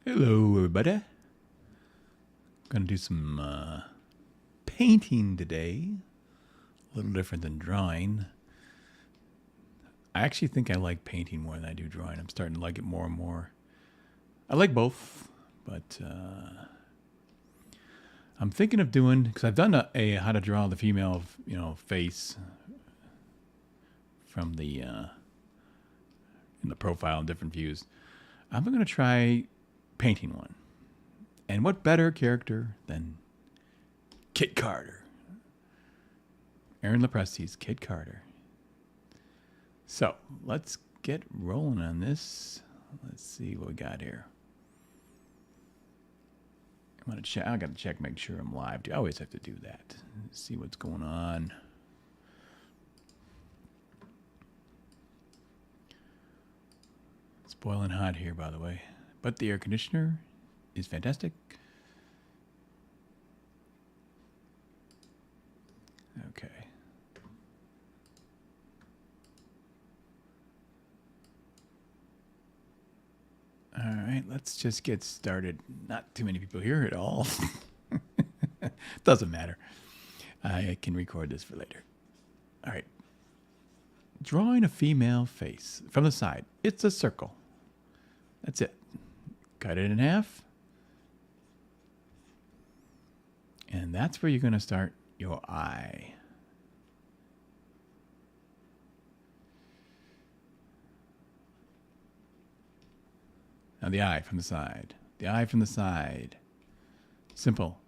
Hello, everybody. Gonna do some painting today. A little different than drawing. I actually think I like painting more than I do drawing. I'm starting to like it more and more. I like both, but I'm thinking of doing, because I've done a how to draw the female, face from the in the profile in different views. I'm gonna try painting one. And what better character than Kit Carter? Aaron Lepresti's Kit Carter. So let's get rolling on this. Let's see what we got here. I'm gonna check. I gotta check, make sure I'm live. I always have to do that. See what's going on. It's boiling hot here, by the way, but the air conditioner is fantastic. Okay. All right, let's just get started. Not too many people here at all. Doesn't matter. I can record this for later. All right. Drawing a female face from the side. It's a circle. That's it. Cut it in half. And that's where you're going to start your eye. Now the eye from the side. The eye from the side. Simple.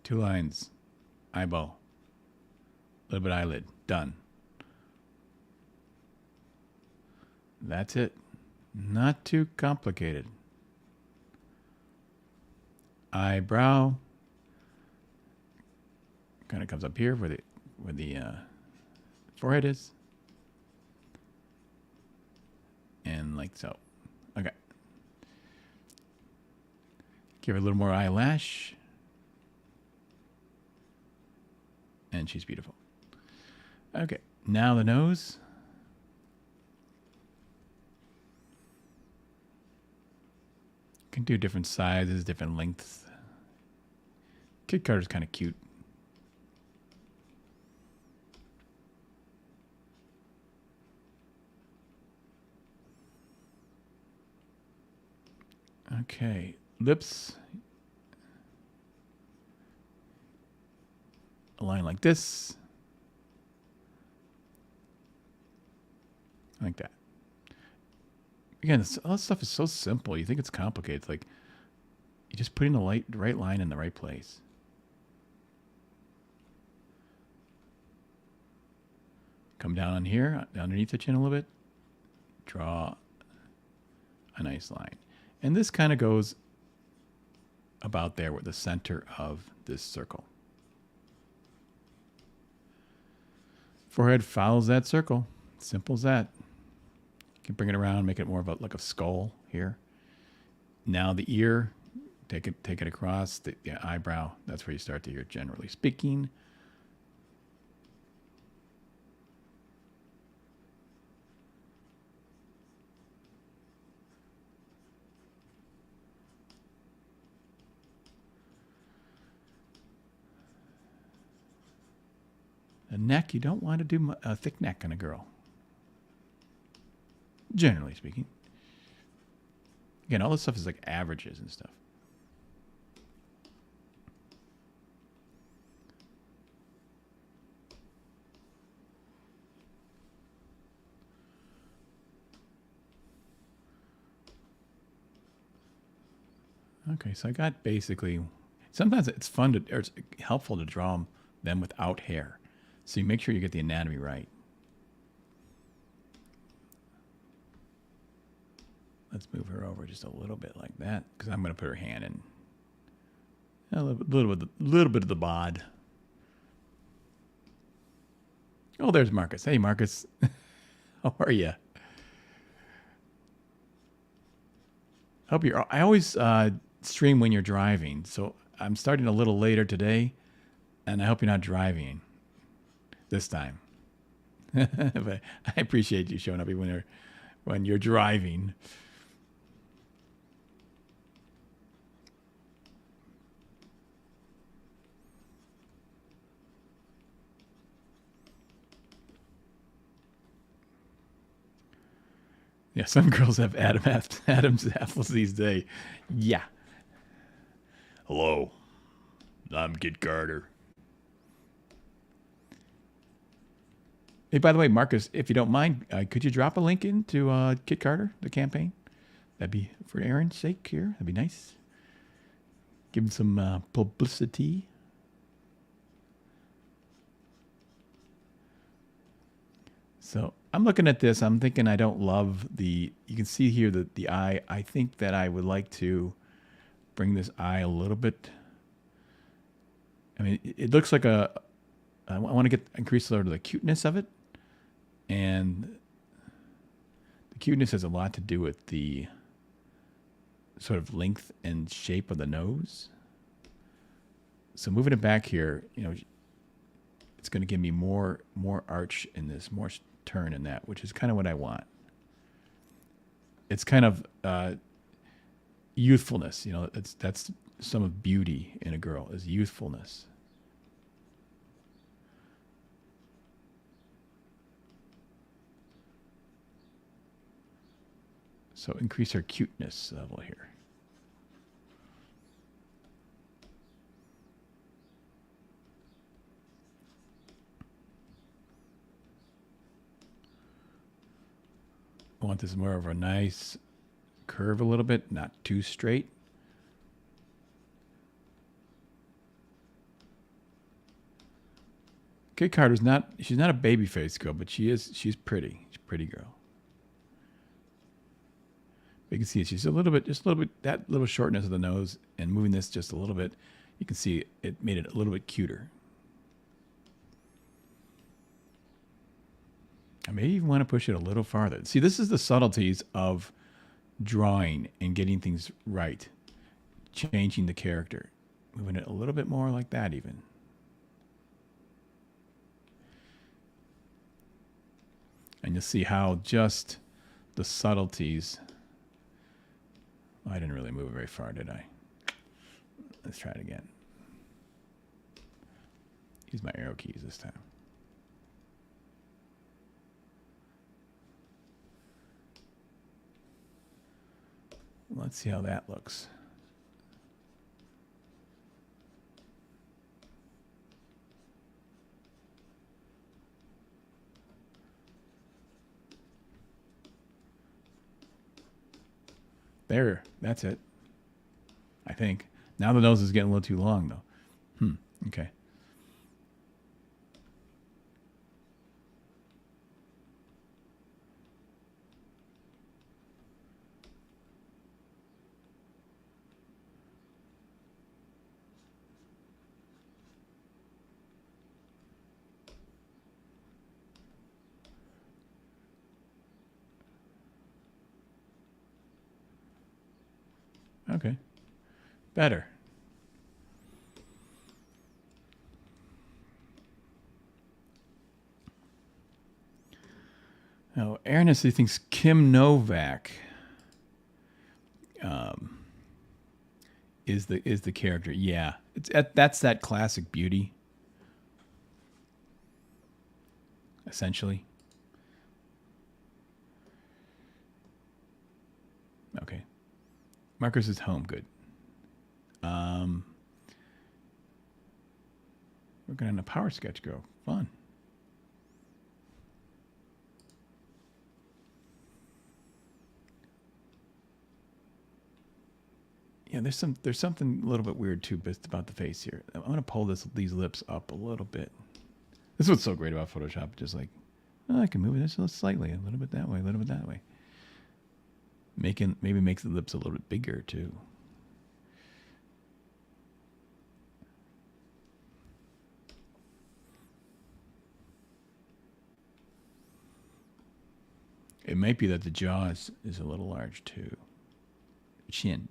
2 lines. Eyeball. A little bit of eyelid. Done. That's it. Not too complicated. Eyebrow kind of comes up here where the forehead is, and like so. Okay. Give her a little more eyelash, and she's beautiful. Okay. Now the nose. Can do different sizes, different lengths. Kit Carter's kind of cute. Okay, lips. A line like this. Like that. Again, all this stuff is so simple. You think it's complicated. It's like you just put in the right line in the right place. Come down on here, underneath the chin a little bit. Draw a nice line. And this kind of goes about there with the center of this circle. Forehead follows that circle. Simple as that. You can bring it around, make it more of like a skull here. Now the ear, take it across the eyebrow. That's where you start the ear, generally speaking. The neck, you don't want to do a thick neck on a girl. Generally speaking. Again, all this stuff is like averages and stuff. Okay, so I got basically, sometimes it's fun to, or it's helpful to draw them without hair. So you make sure you get the anatomy right. Let's move her over just a little bit like that, because I'm going to put her hand in a little bit of the bod. Oh, there's Marcus. Hey, Marcus. How are you? I always stream when you're driving, so I'm starting a little later today, and I hope you're not driving this time. But I appreciate you showing up even when you're driving. Yeah, some girls have Adam's apples these days. Yeah. Hello, I'm Kid Carter. Hey, by the way, Marcus, if you don't mind, could you drop a link into Kid Carter, the campaign? That'd be for Aaron's sake here. That'd be nice. Give him some publicity. So I'm looking at this. I'm thinking I don't love the. You can see here that the eye. I think that I would like to bring this eye a little bit. I mean, it looks like a. I want to increase sort of the cuteness of it, and the cuteness has a lot to do with the sort of length and shape of the nose. So moving it back here, it's going to give me more arch in this, more turn in that, which is kind of what I want. It's kind of youthfulness, that's some of beauty in a girl is youthfulness. So increase her cuteness level here. I want this more of a nice curve a little bit, not too straight. Kid Carter's she's not a baby face girl, but she's pretty. She's a pretty girl. You can see she's just a little bit, that little shortness of the nose and moving this just a little bit, you can see it made it a little bit cuter. I may even want to push it a little farther. See, this is the subtleties of drawing and getting things right. Changing the character. Moving it a little bit more like that even. And you'll see how just the subtleties... I didn't really move it very far, did I? Let's try it again. Use my arrow keys this time. Let's see how that looks. There, that's it. I think. Now the nose is getting a little too long, though. Okay. Okay. Better. Now, Aaron thinks Kim Novak is the character. Yeah, that's that classic beauty, essentially. Okay. Marcus is home. Good. Working on a power sketch girl. Fun. Yeah, there's something a little bit weird too about the face here. I'm gonna pull these lips up a little bit. This is what's so great about Photoshop. Just like, I can move this slightly, a little bit that way, a little bit that way. Maybe makes the lips a little bit bigger too. It might be that the jaw is a little large too. Chin.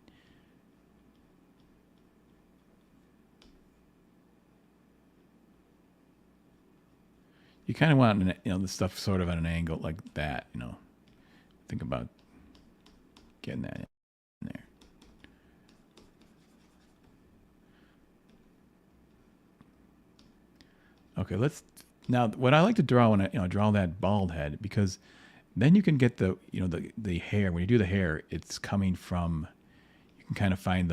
You kind of want the stuff sort of at an angle like that, think about getting that in there. Okay, let's now. What I like to draw when I draw that bald head, because then you can get the hair. When you do the hair, it's coming from. You can kind of find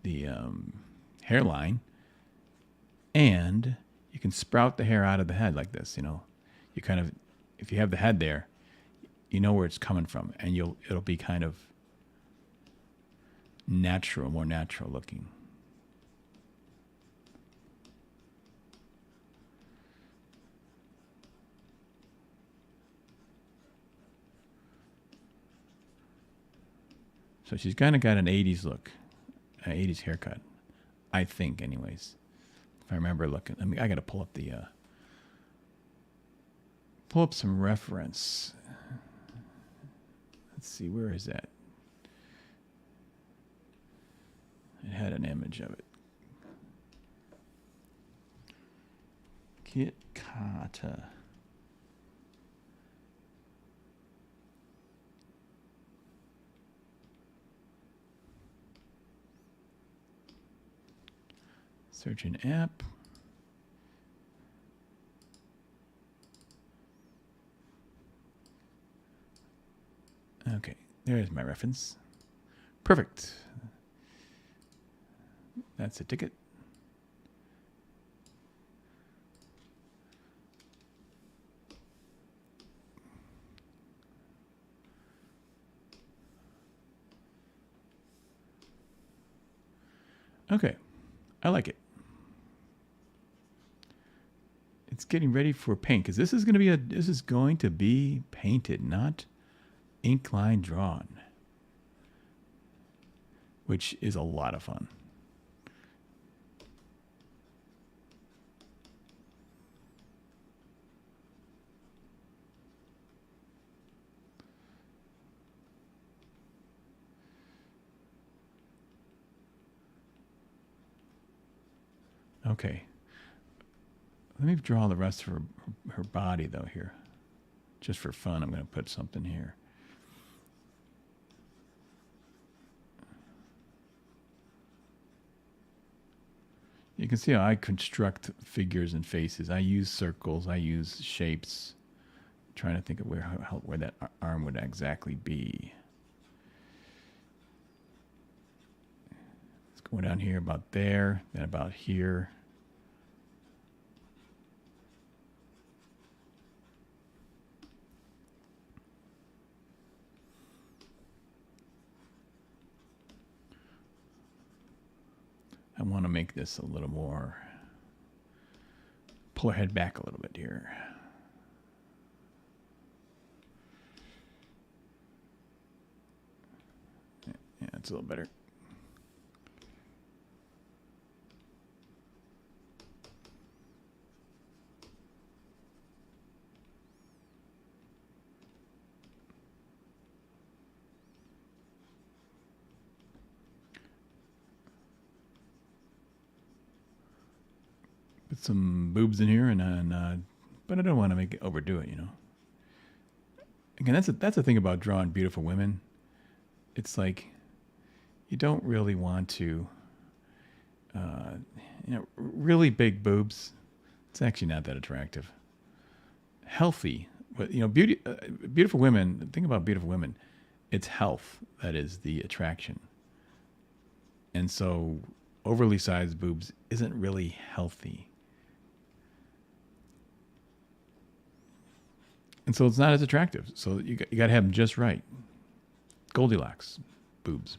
the hairline, and you can sprout the hair out of the head like this. You kind of, if you have the head there, you know where it's coming from, and it'll be kind of natural, more natural looking. So she's kind of got an 80s look, an 80s haircut, I think, anyways. If I remember looking, I got to pull up some reference. Let's see, where is that? It had an image of it. Kit Carter. Search an app. Okay, there's my reference. Perfect. That's a ticket. Okay, I like it. It's getting ready for paint, because this is going to be painted, not ink line drawn, which is a lot of fun. Okay. Let me draw the rest of her body, though, here. Just for fun, I'm going to put something here. You can see how I construct figures and faces. I use circles. I use shapes. I'm trying to think of where that arm would exactly be. Let's go down here about there, then about here. I want to make this a little more, pull her head back a little bit here. Yeah, it's a little better. Put some boobs in here, but I don't want to make it overdo it, Again, that's the thing about drawing beautiful women. It's like you don't really want to, really big boobs. It's actually not that attractive. Healthy, but beautiful women. The thing about beautiful women, it's health that is the attraction. And so, overly sized boobs isn't really healthy. And so it's not as attractive. So you got to have them just right. Goldilocks boobs.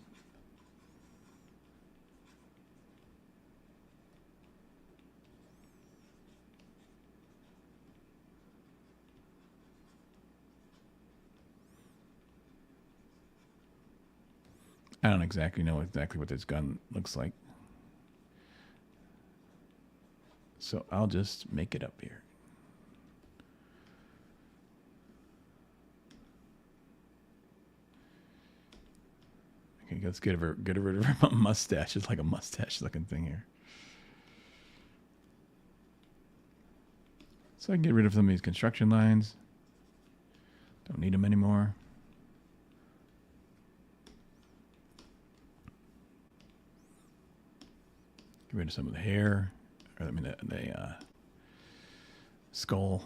I don't exactly know what this gun looks like. So I'll just make it up here. Okay, let's get rid of her mustache. It's like a mustache looking thing here. So I can get rid of some of these construction lines. Don't need them anymore. Get rid of some of the hair, or I mean the skull.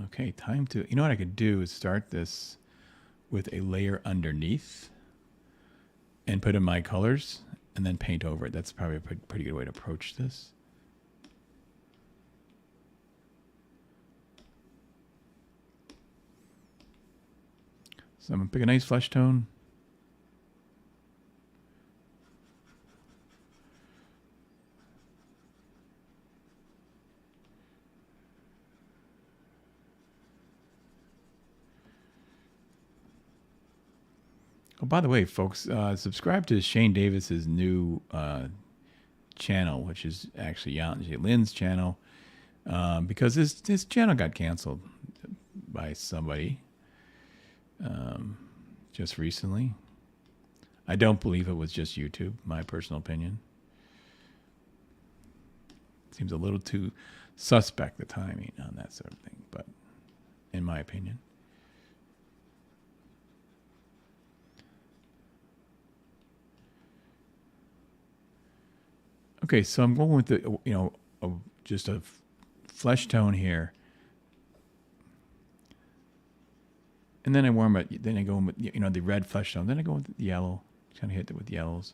Okay, time to, you know what I could do is start this with a layer underneath and put in my colors and then paint over it. That's probably a pretty good way to approach this. So I'm going to pick a nice flesh tone. Oh, by the way, folks, subscribe to Shane Davis's new channel, which is actually Yanji Lin's channel, because his channel got canceled by somebody just recently. I don't believe it was just YouTube, my personal opinion. Seems a little too suspect, the timing on that sort of thing, but in my opinion. Okay, so I'm going with the, just a flesh tone here. And then I warm it. Then I go with, the red flesh tone. Then I go with the yellow. Kind of hit it with yellows.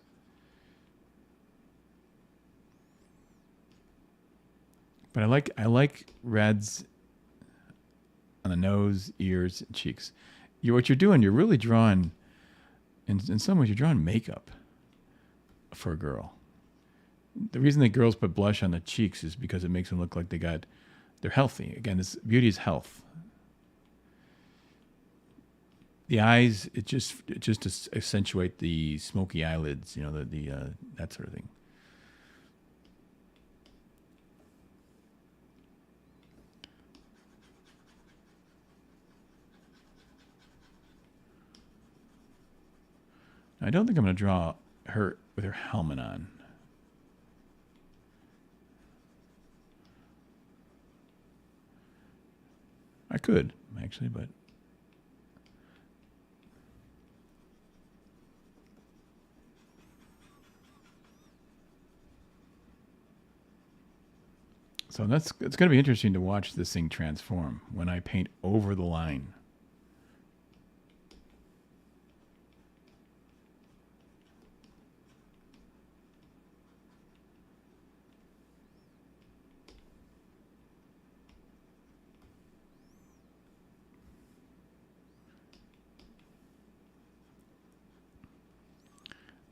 But I like reds on the nose, ears, and cheeks. What you're doing, you're really drawing, in some ways, you're drawing makeup for a girl. The reason that girls put blush on the cheeks is because it makes them look like they're healthy. Again, beauty is health. The eyes, it just to accentuate the smoky eyelids, that sort of thing. I don't think I'm going to draw her with her helmet on. I could, actually, but... So it's going to be interesting to watch this thing transform when I paint over the line.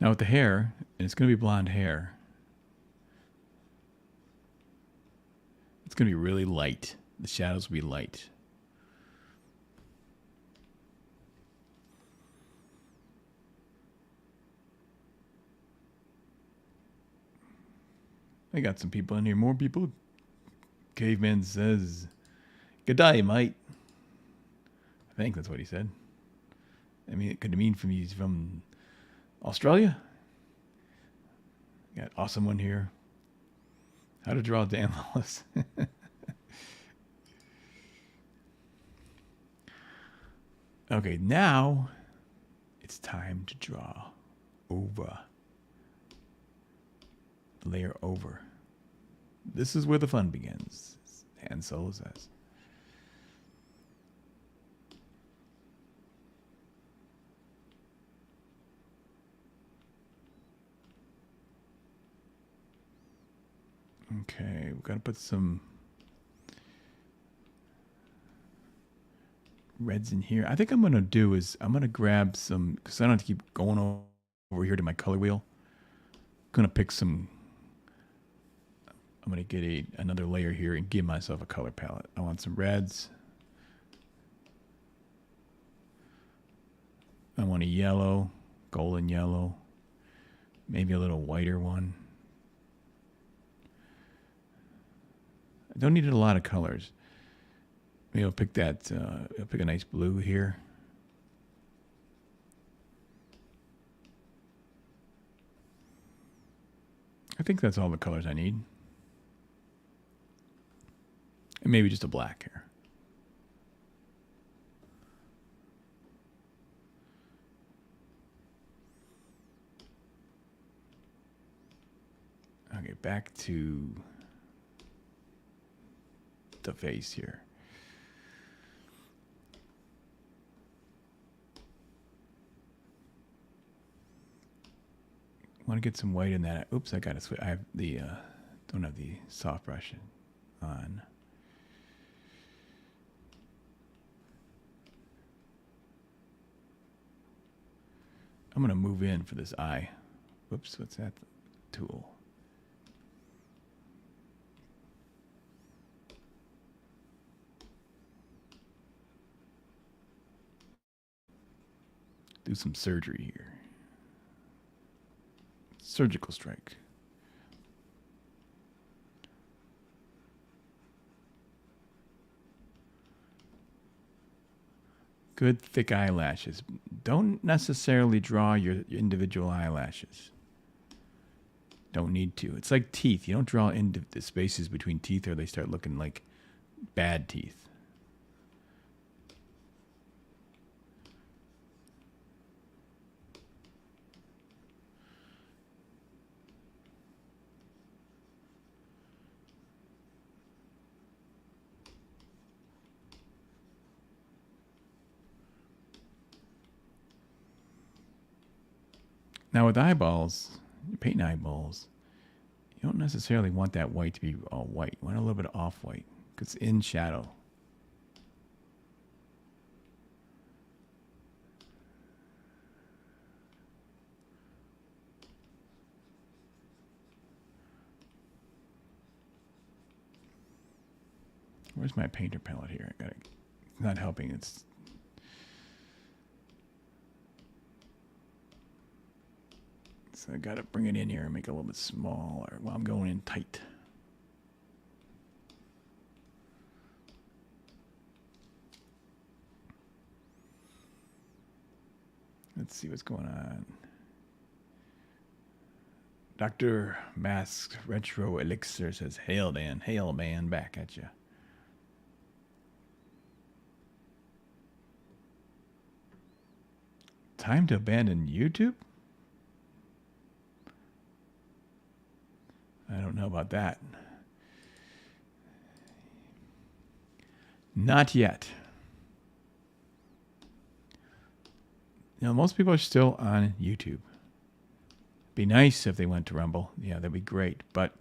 Now with the hair, and it's going to be blonde hair, it's going to be really light. The shadows will be light. I got some people in here. More people. Caveman says, "Good day, mate." I think that's what he said. I mean, it could mean he's from Australia. Got awesome one here. How to draw Dan Lawlis. Okay, now it's time to draw over. Layer over. This is where the fun begins, Han Solo says. Okay, we've got to put some reds in here. I think I'm going to do is I'm going to grab some, because I don't have to keep going over here to my color wheel. I'm going to pick some, I'm going to get another layer here and give myself a color palette. I want some reds. I want a yellow, golden yellow, maybe a little whiter one. I don't need a lot of colors. Maybe I'll pick that, I'll pick a nice blue here. I think that's all the colors I need. And maybe just a black here. Okay, back to the face here. Want to get some white in that. Oops, I got to switch. I have the don't have the soft brush on. I'm going to move in for this eye. Whoops, what's that tool? Do some surgery here. Surgical strike. Good thick eyelashes. Don't necessarily draw your individual eyelashes. Don't need to. It's like teeth. You don't draw into the spaces between teeth or they start looking like bad teeth. Now with eyeballs, you're painting eyeballs, you don't necessarily want that white to be all white. You want a little bit of off-white because it's in shadow. Where's my painter palette here? It's not helping. It's so I got to bring it in here and make it a little bit smaller while I'm going in tight. Let's see what's going on. Dr. Masked Retro Elixir says, "Hail, Dan. Hail, man. Back at you." Time to abandon YouTube? I don't know about that. Not yet. You know, most people are still on YouTube. Be nice if they went to Rumble. Yeah, that'd be great. But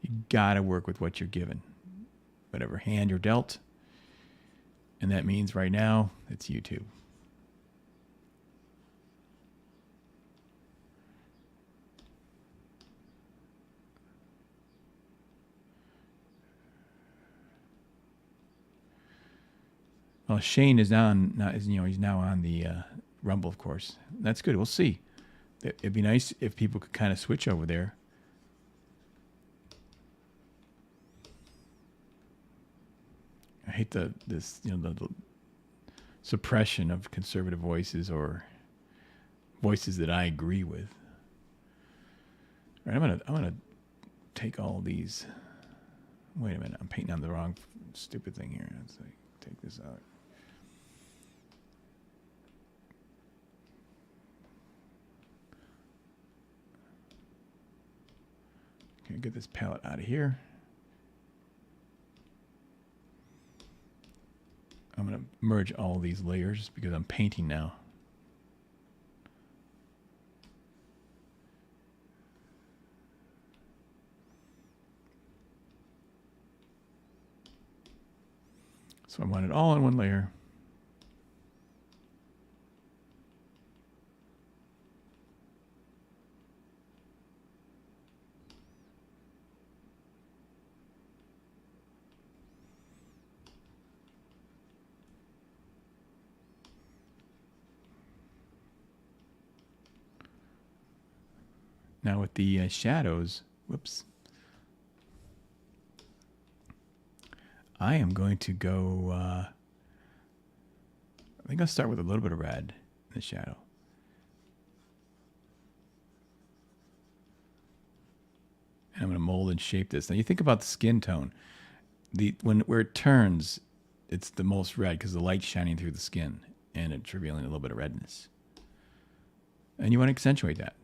you gotta work with what you're given. Whatever hand you're dealt. And that means right now, it's YouTube. Well, Shane is he's now on the Rumble, of course. That's good. We'll see. It'd be nice if people could kind of switch over there. I hate the suppression of conservative voices or voices that I agree with. All right, I'm gonna take all these. Wait a minute, I'm painting on the wrong stupid thing here. Let's take this out. Okay, get this palette out of here. I'm going to merge all these layers because I'm painting now. So I want it all in one layer. Now with the shadows, whoops, I am going to go, I think I'll start with a little bit of red in the shadow. And I'm going to mold and shape this. Now you think about the skin tone. Where it turns, it's the most red because the light's shining through the skin and it's revealing a little bit of redness. And you want to accentuate that.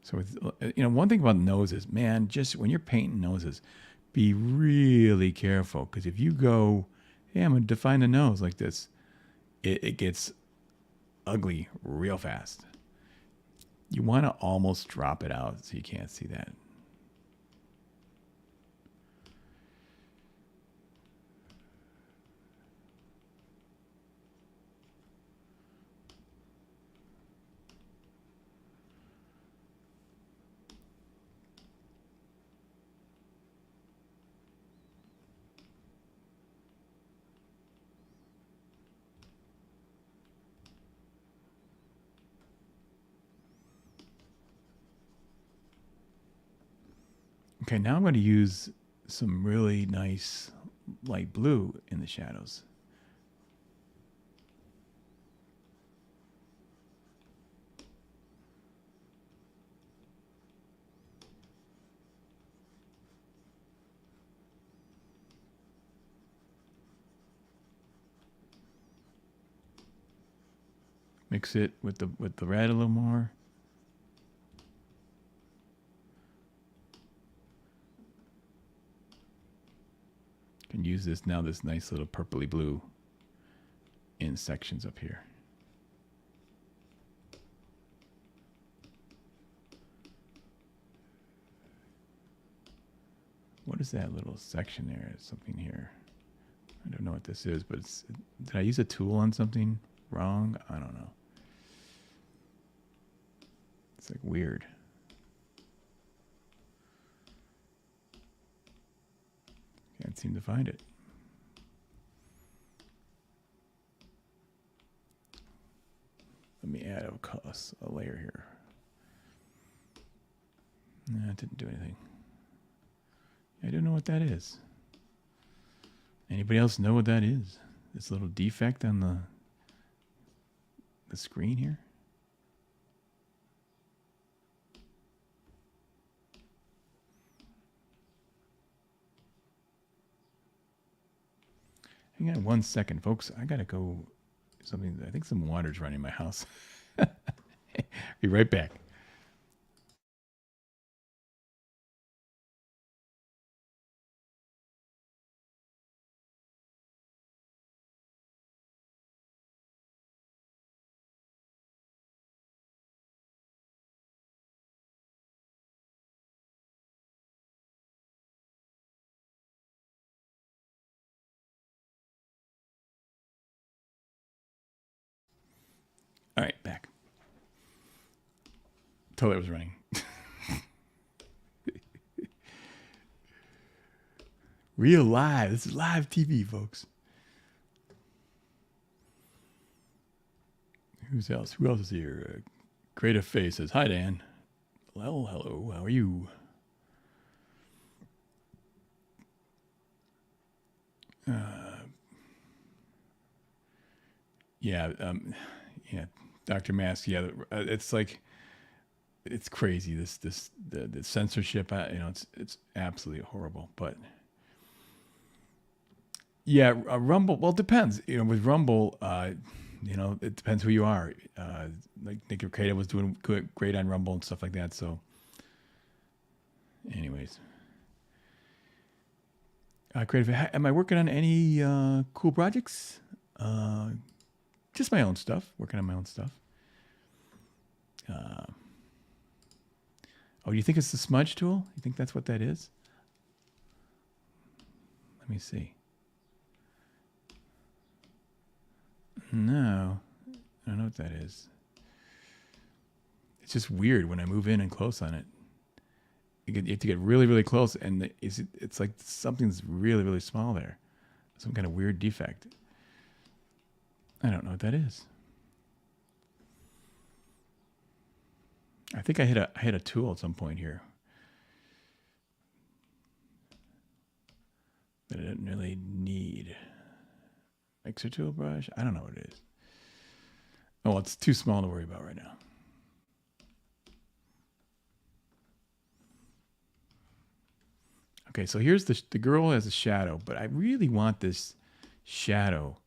So with, one thing about noses, man, just when you're painting noses, be really careful, because if you go, hey, I'm going to define the nose like this, it gets ugly real fast. You want to almost drop it out so you can't see that. Okay, now I'm going to use some really nice light blue in the shadows. Mix it with the red a little more. Can use this nice little purpley blue in sections up here. What is that little section there? It's something here. I don't know what this is, but did I use a tool on something wrong? I don't know. It's like weird. Can't seem to find it. Let me add a layer here. No, it didn't do anything. I don't know what that is. Anybody else know what that is? This little defect on the screen here? Hang on 1 second, folks. I gotta go. I think some water's running in my house. Be right back. All right, back. Totally was running. Real live. This is live TV, folks. Who else is here? Creative Face says, hi, Dan. Well, hello. How are you? Yeah, Dr. Mask. Yeah, it's like, it's crazy. The censorship. It's absolutely horrible. But yeah, Rumble. Well, it depends. With Rumble, it depends who you are. Like Nick Creative was doing great on Rumble and stuff like that. So, anyways, Creative. Am I working on any cool projects? Just my own stuff. Working on my own stuff. Oh, you think it's the smudge tool? You think that's what that is? Let me see. No, I don't know what that is. It's just weird when I move in and close on it. You have to get really, really close, and it's like something's really, really small there. Some kind of weird defect. I don't know what that is. I think I hit a tool at some point here. that I didn't really need. Mixer tool brush. I don't know what it is. Oh, it's too small to worry about right now. Okay, so here's the girl has a shadow, but I really want this shadow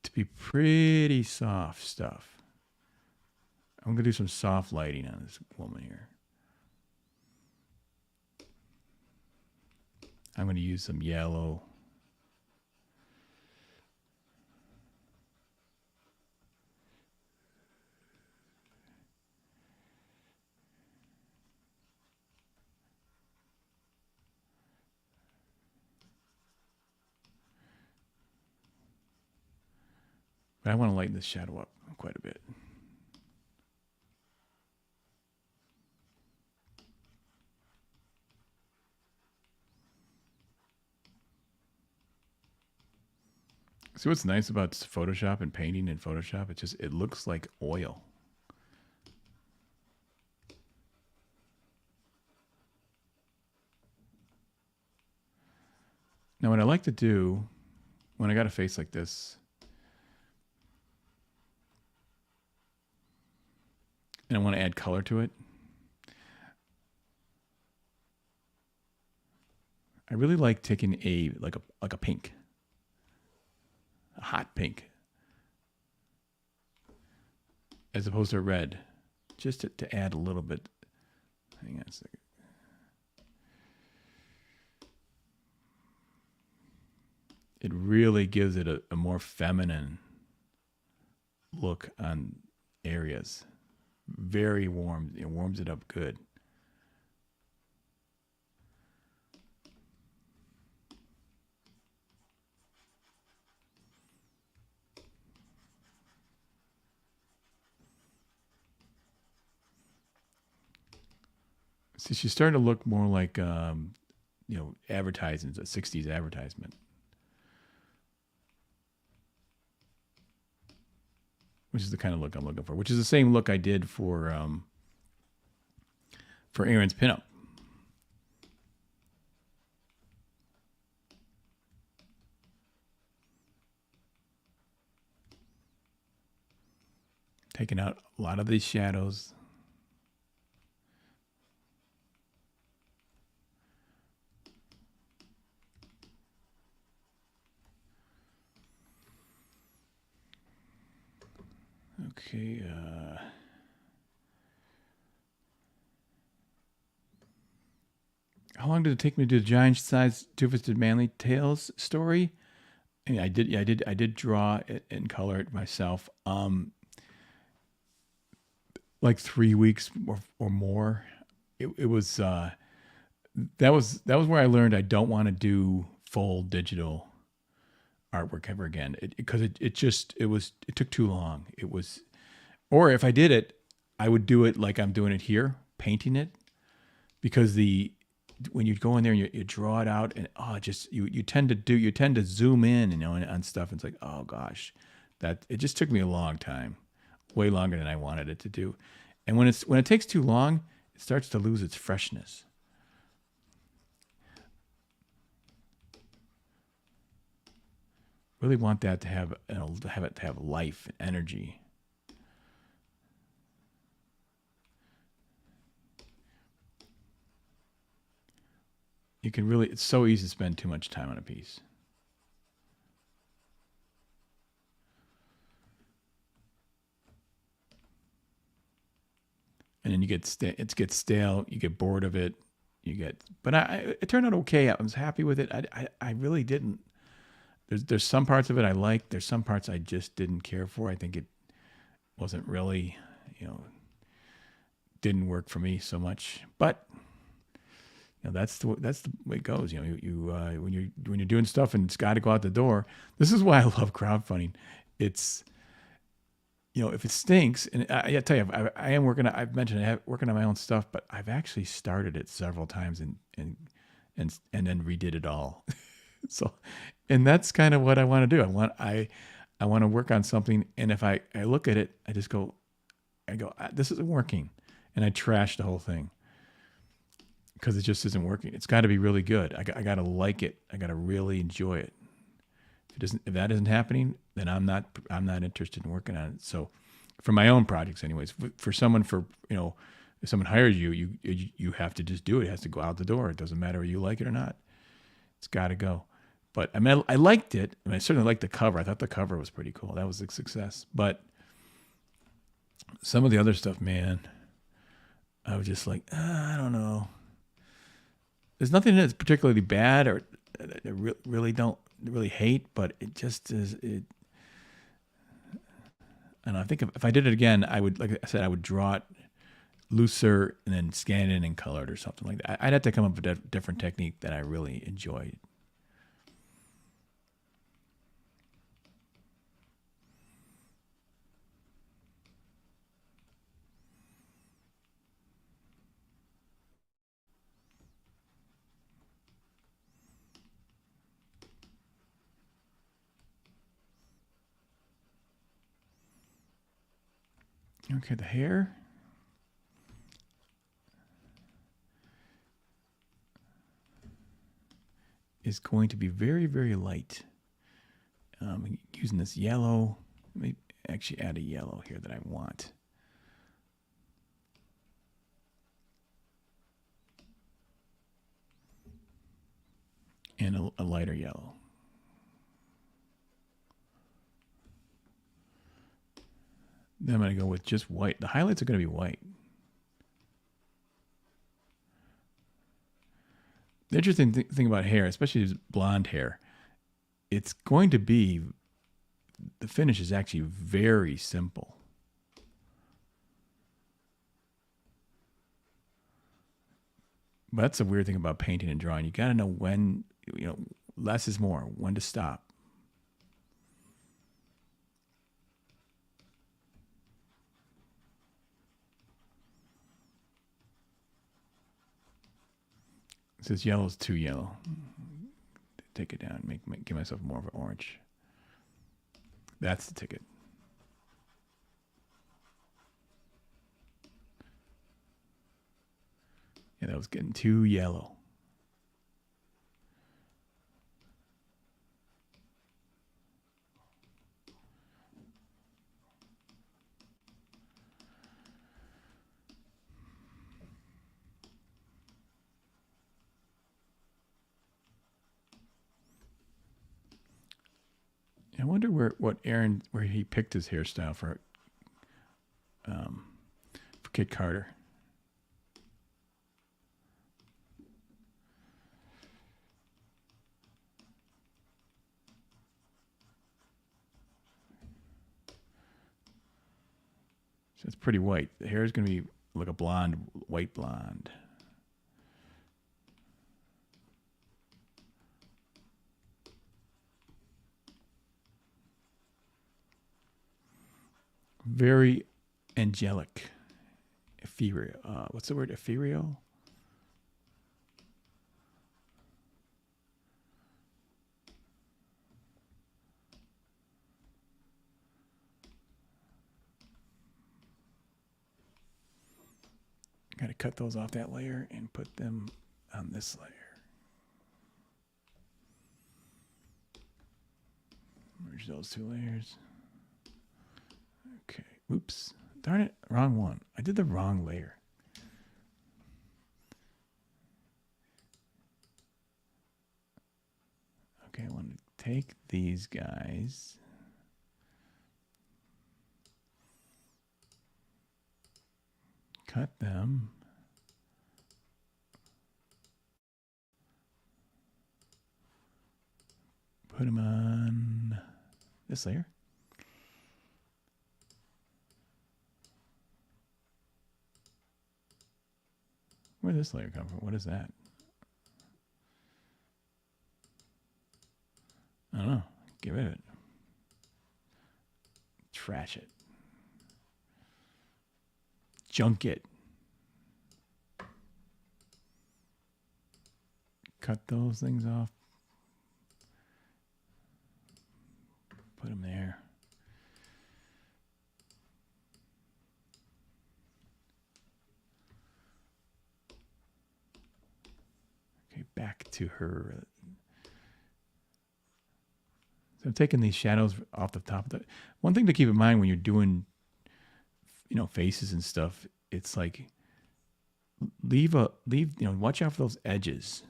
to be pretty soft stuff. I'm gonna do some soft lighting on this woman here. I'm gonna use some yellow. But I want to lighten this shadow up quite a bit. See what's nice about Photoshop and painting in Photoshop? It looks like oil. Now what I like to do when I got a face like this, and I want to add color to it, I really like taking like a pink, a hot pink, as opposed to a red, just to add a little bit. Hang on a second. It really gives it a more feminine look on areas. Very warm. It warms it up good. See, she's starting to look more like, advertisements, a 60s advertisement. Which is the kind of look I'm looking for, which is the same look I did for Aaron's pinup. Taking out a lot of these shadows. Okay. How long did it take me to do the giant-sized two-fisted manly tails story? And I did draw it and color it myself. Like 3 weeks or more. It was that was where I learned I don't want to do full digital artwork ever again, because it took too long. Or if I did it, I would do it like I'm doing it here, painting it, because when you go in there and you draw it out, and you tend to zoom in, on stuff. And it's like, oh gosh, that it just took me a long time, way longer than I wanted it to do. And when it takes too long, it starts to lose its freshness. Really want that to have life and energy. It's so easy to spend too much time on a piece. And then it gets stale, you get bored of it, but it turned out okay. I was happy with it. I really didn't. There's some parts of it I liked. There's some parts I just didn't care for. I think it wasn't really, didn't work for me so much. But that's the way it goes. When you're doing stuff and it's got to go out the door. This is why I love crowdfunding. It's, if it stinks, and I tell you, I am working. I've mentioned working on my own stuff, but I've actually started it several times and then redid it all. So, and that's kind of what I want to do. I want to work on something, and if I look at it, I go, this isn't working, and I trash the whole thing. because it just isn't working. It's got to be really good. I got to like it. I got to really enjoy it. If that isn't happening, then I'm not interested in working on it. So for my own projects anyways, for someone, if someone hires you, you have to just do it. It has to go out the door. It doesn't matter whether you like it or not. It's got to go. But I mean, I liked it. I mean, I certainly liked the cover. I thought the cover was pretty cool. That was a success. But some of the other stuff, man, I was just like, I don't know. There's nothing that's particularly bad or I really don't really hate, but it just is. And I think if I did it again, I would, like I said, I would draw it looser and then scan it and color it or something like that. I'd have to come up with a different technique that I really enjoyed. Okay, the hair is going to be very, very light. Using this yellow, let me actually add a yellow here that I want. And a lighter yellow. Then I'm going to go with just white. The highlights are going to be white. The interesting thing about hair, especially blonde hair, it's going to be, the finish is actually very simple. But that's the weird thing about painting and drawing. You got to know when, less is more, when to stop. It says yellow is too yellow. Take it down, give myself more of an orange. That's the ticket. Yeah, that was getting too yellow. I wonder where he picked his hairstyle for Kit Carter. So it's pretty white. The hair is going to be like a blonde, white blonde. Very angelic. Ethereal. What's the word? Ethereal? Got to cut those off that layer and put them on this layer. Merge those two layers. Okay. Oops. Darn it. Wrong one. I did the wrong layer. Okay, I want to take these guys. Cut them. Put them on this layer. Where did this layer come from? What is that? I don't know. Get rid of it. Trash it. Junk it. Cut those things off. Put them there. back to her. So I'm taking these shadows off the top of the. One thing to keep in mind when you're doing, faces and stuff, it's like leave, watch out for those edges.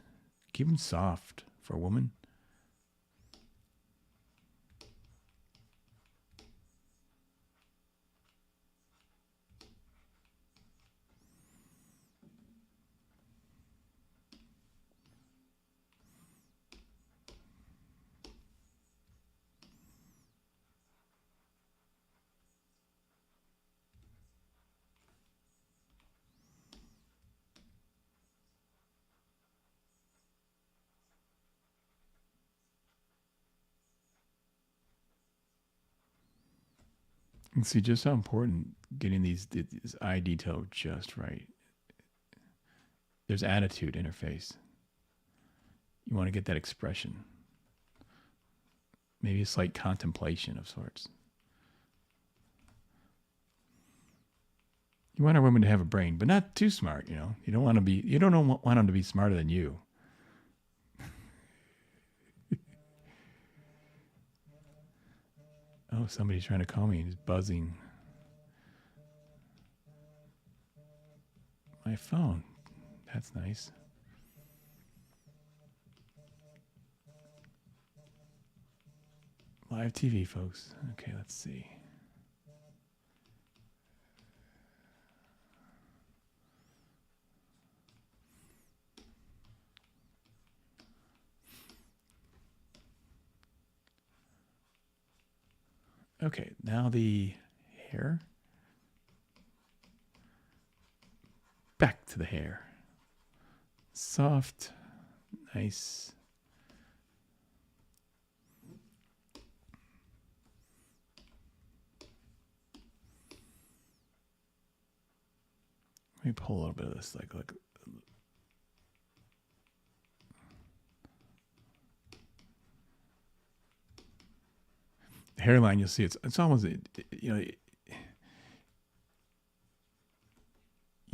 Keep them soft for a woman. And see just how important getting this eye detail just right. There's attitude in her face. You want to get that expression. Maybe a slight contemplation of sorts. You want a woman to have a brain, but not too smart, You don't want them to be smarter than you. Oh, somebody's trying to call me. He's buzzing. My phone. That's nice. Live TV, folks. Okay, let's see. Okay, now the hair. Back to the hair. Soft, nice. Let me pull a little bit of this, like the hairline. You'll see it's almost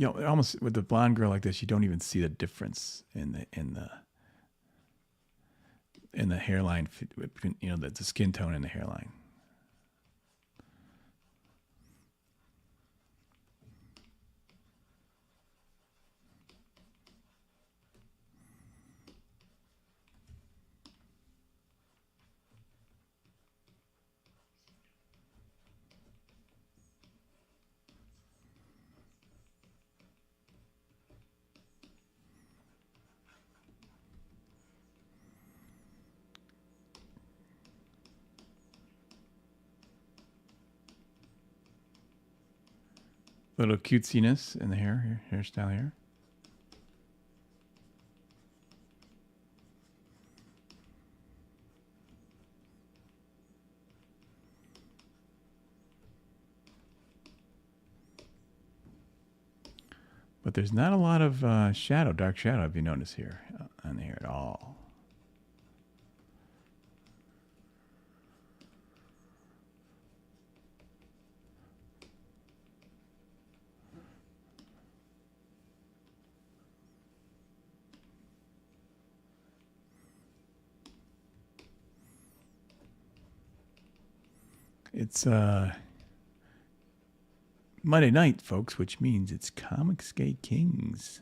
almost with the blonde girl like this, you don't even see the difference in the hairline, the skin tone in the hairline. Little cutesiness in the hairstyle here. But there's not a lot of dark shadow, if you notice here, on the hair at all. It's Monday night, folks, which means it's Comics Gay Kings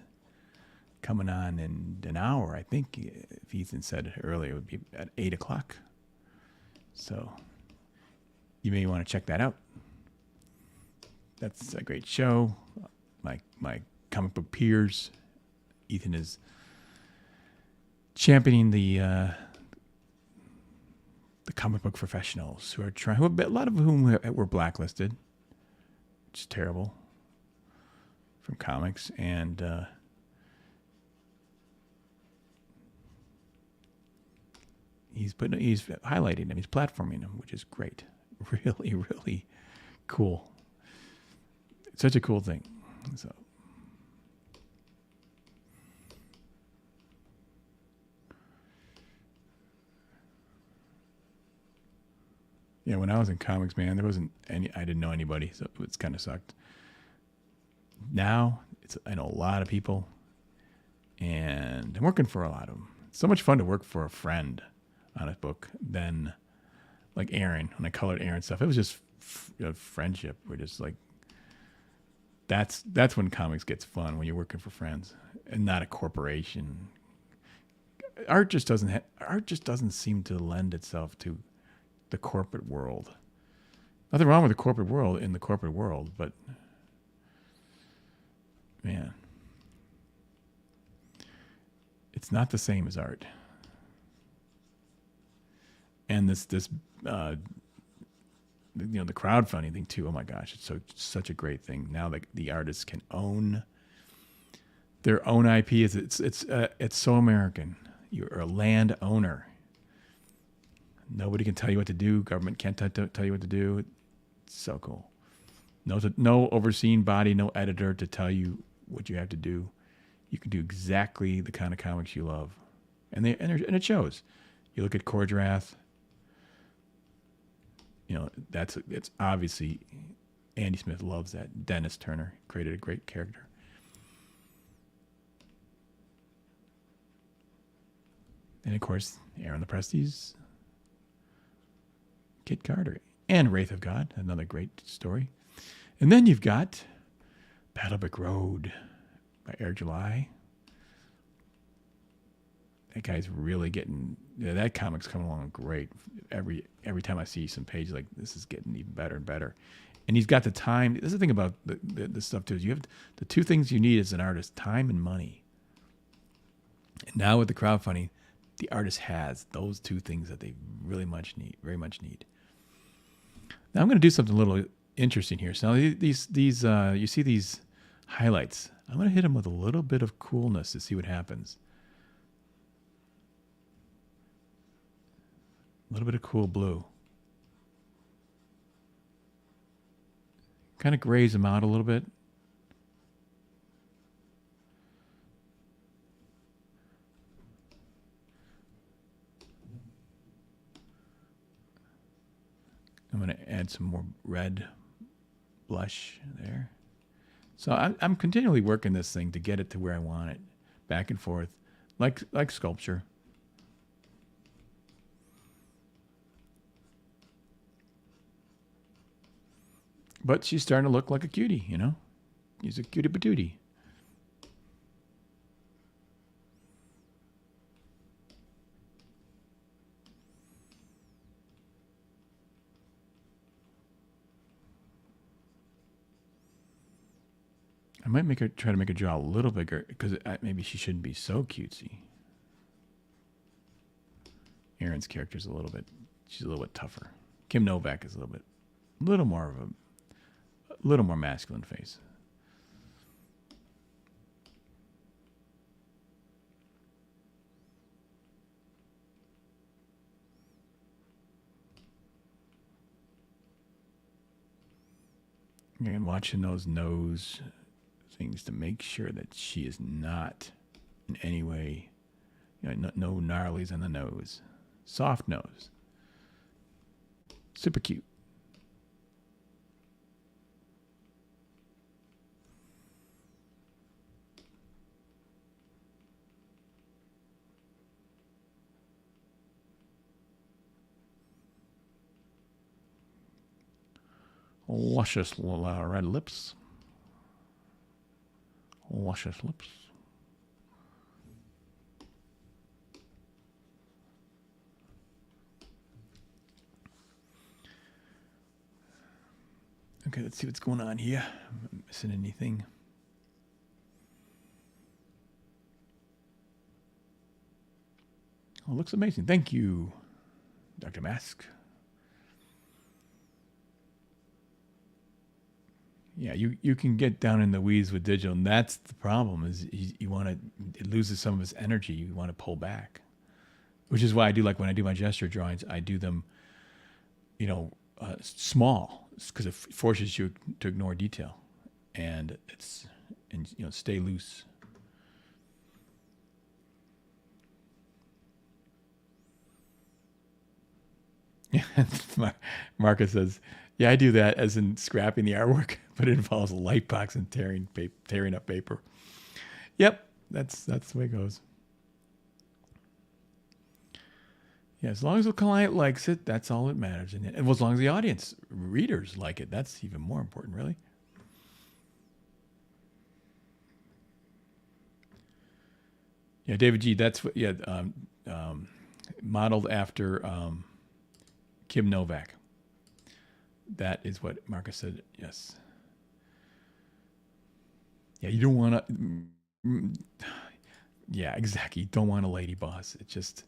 coming on in an hour. I think if Ethan said it earlier, it would be at 8 o'clock. So you may want to check that out. That's a great show. My comic book peers, Ethan is championing the comic book professionals who are trying, a lot of whom were blacklisted, which is terrible, from comics, and he's highlighting them, he's platforming them, which is great, really, really cool. It's such a cool thing. So. Yeah, when I was in comics, man, there wasn't I didn't know anybody, so it's kind of sucked. Now, I know a lot of people, And I'm working for a lot of them. It's so much fun to work for a friend on a book than like Aaron. When I colored Aaron stuff, it was just friendship. We're just like, that's when comics gets fun, when you're working for friends and not a corporation. Art just doesn't seem to lend itself to the corporate world. Nothing wrong with the corporate world in the corporate world, but man, it's not the same as art. And this the crowdfunding thing too. Oh my gosh, it's such a great thing. Now the artists can own their own IP. It's so American. You're a land owner. Nobody can tell you what to do. Government can't tell you what to do. It's so cool. No overseeing body, no editor to tell you what you have to do. You can do exactly the kind of comics you love, and it shows. You look at Cordrath. It's obviously Andy Smith loves that. Dennis Turner created a great character. And of course, Aaron the Prestes, Kit Carter, and Wraith of God, another great story. And then you've got Battlebrick Road by Eric July. That guy's really getting, that comic's coming along great. Every time I see some pages, like, this is getting even better and better. And he's got the time. This is the thing about the stuff too, is you have the two things you need as an artist: time and money. And now with the crowdfunding, the artist has those two things that they very much need. Now I'm going to do something a little interesting here. So these you see these highlights. I'm going to hit them with a little bit of coolness to see what happens. A little bit of cool blue. Kind of grays them out a little bit. I'm going to add some more red blush there. So I'm continually working this thing to get it to where I want it, back and forth, like sculpture. But she's starting to look like a cutie, She's a cutie patootie. I might try to make her jaw a little bigger, because maybe she shouldn't be so cutesy. Aaron's character's she's a little bit tougher. Kim Novak is a little more masculine face. And watching those nose things to make sure that she is not in any way, no gnarlies on the nose. Soft nose. Super cute. Luscious red lips. Luscious lips. Okay, let's see what's going on here. Am I missing anything? Oh, it looks amazing. Thank you, Dr. Mask. Yeah, you can get down in the weeds with digital, and that's the problem. Is you want to, it loses some of its energy. You want to pull back, which is why I do, like, when I do my gesture drawings, I do them, small, because it forces you to ignore detail, and stay loose. Yeah, Marcus says, yeah, I do that, as in scrapping the artwork, but it involves a light box and tearing up paper. Yep, That's the way it goes. Yeah, as long as the client likes it, that's all that matters. And as long as the audience, readers like it, that's even more important, really. Yeah, David G. That's what. Yeah, modeled after Kim Novak. That is what Marcus said. Yes. Yeah, you don't want to. Yeah, exactly. You don't want a lady boss. It just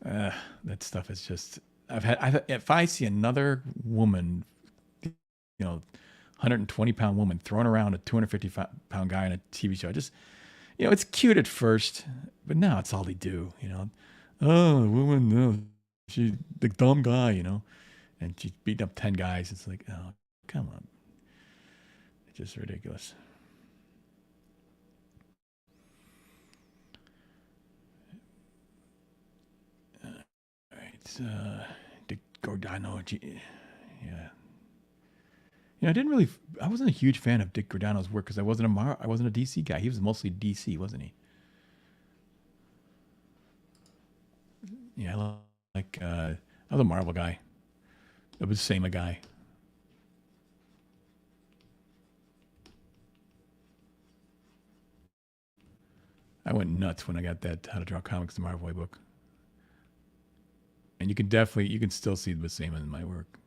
that stuff is just. If I see another woman, 120-pound woman throwing around a 250-pound guy on a TV show, just it's cute at first, but now it's all they do. Oh, woman, no, she the dumb guy, and she's beating up 10 guys. It's like, oh, come on, it's just ridiculous. Dick Giordano, yeah. I wasn't a huge fan of Dick Giordano's work because I wasn't a DC guy. He was mostly DC, wasn't he? Yeah, I was a Marvel guy. I was the same a guy. I went nuts when I got that How to Draw Comics the Marvel Way book. And you can still see the same in my work.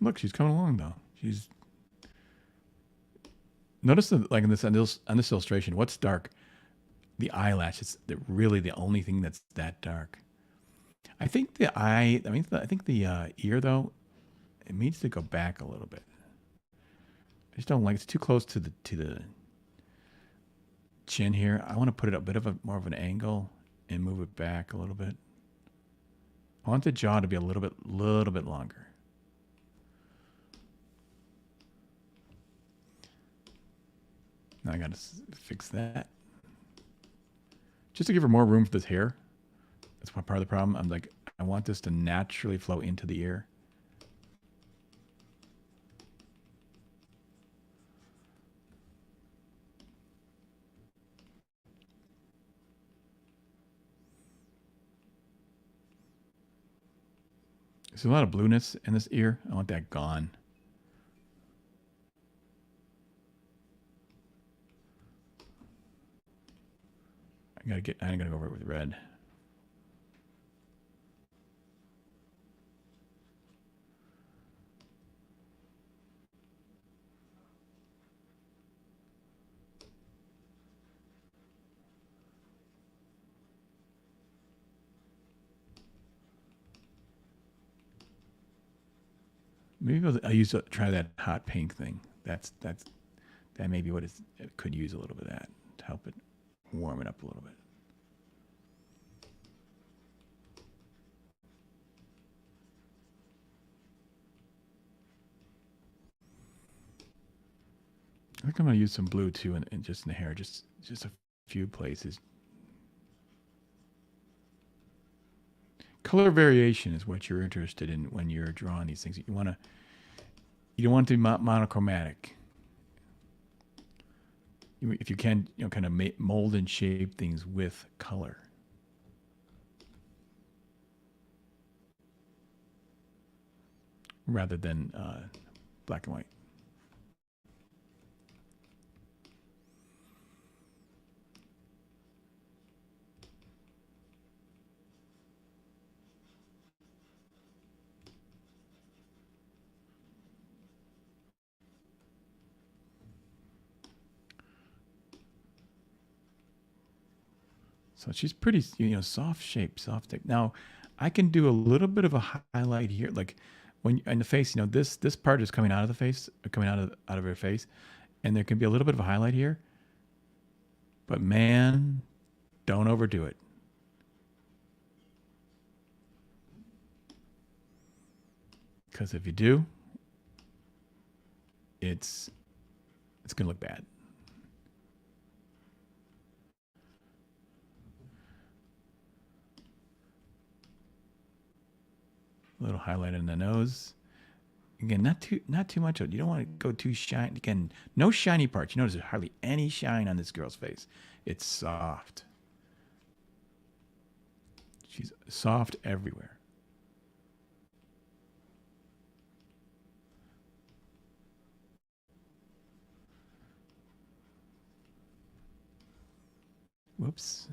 Look, she's coming along though. Notice that, like on this illustration, what's dark? The eyelash is really the only thing that's that dark. I think the ear though, it needs to go back a little bit. I just don't like it's too close to the chin here. I want to put it a bit of more of an angle and move it back a little bit. I want the jaw to be a little bit longer. Now I got to fix that. Just to give her more room for this hair. That's part of the problem. I'm like, I want this to naturally flow into the ear. There's a lot of blueness in this ear. I want that gone. I'm gonna go over it with red. Maybe I'll try that hot pink thing. That may be what it could use a little bit of that to help it warm it up a little bit. I think I'm gonna use some blue too, and just in the hair, just a few places. Color variation is what you're interested in when you're drawing these things. You don't want it to be monochromatic. If you can, kind of mold and shape things with color. Rather than black and white. So she's pretty, soft shape, soft thick. Now, I can do a little bit of a highlight here, like when in the face. This part is coming out of the face, coming out of her face, and there can be a little bit of a highlight here. But man, don't overdo it. Because if you do, it's gonna look bad. A little highlight in the nose. Again, not too much. You don't want to go too shiny. Again, no shiny parts. You notice there's hardly any shine on this girl's face. It's soft. She's soft everywhere. Whoops.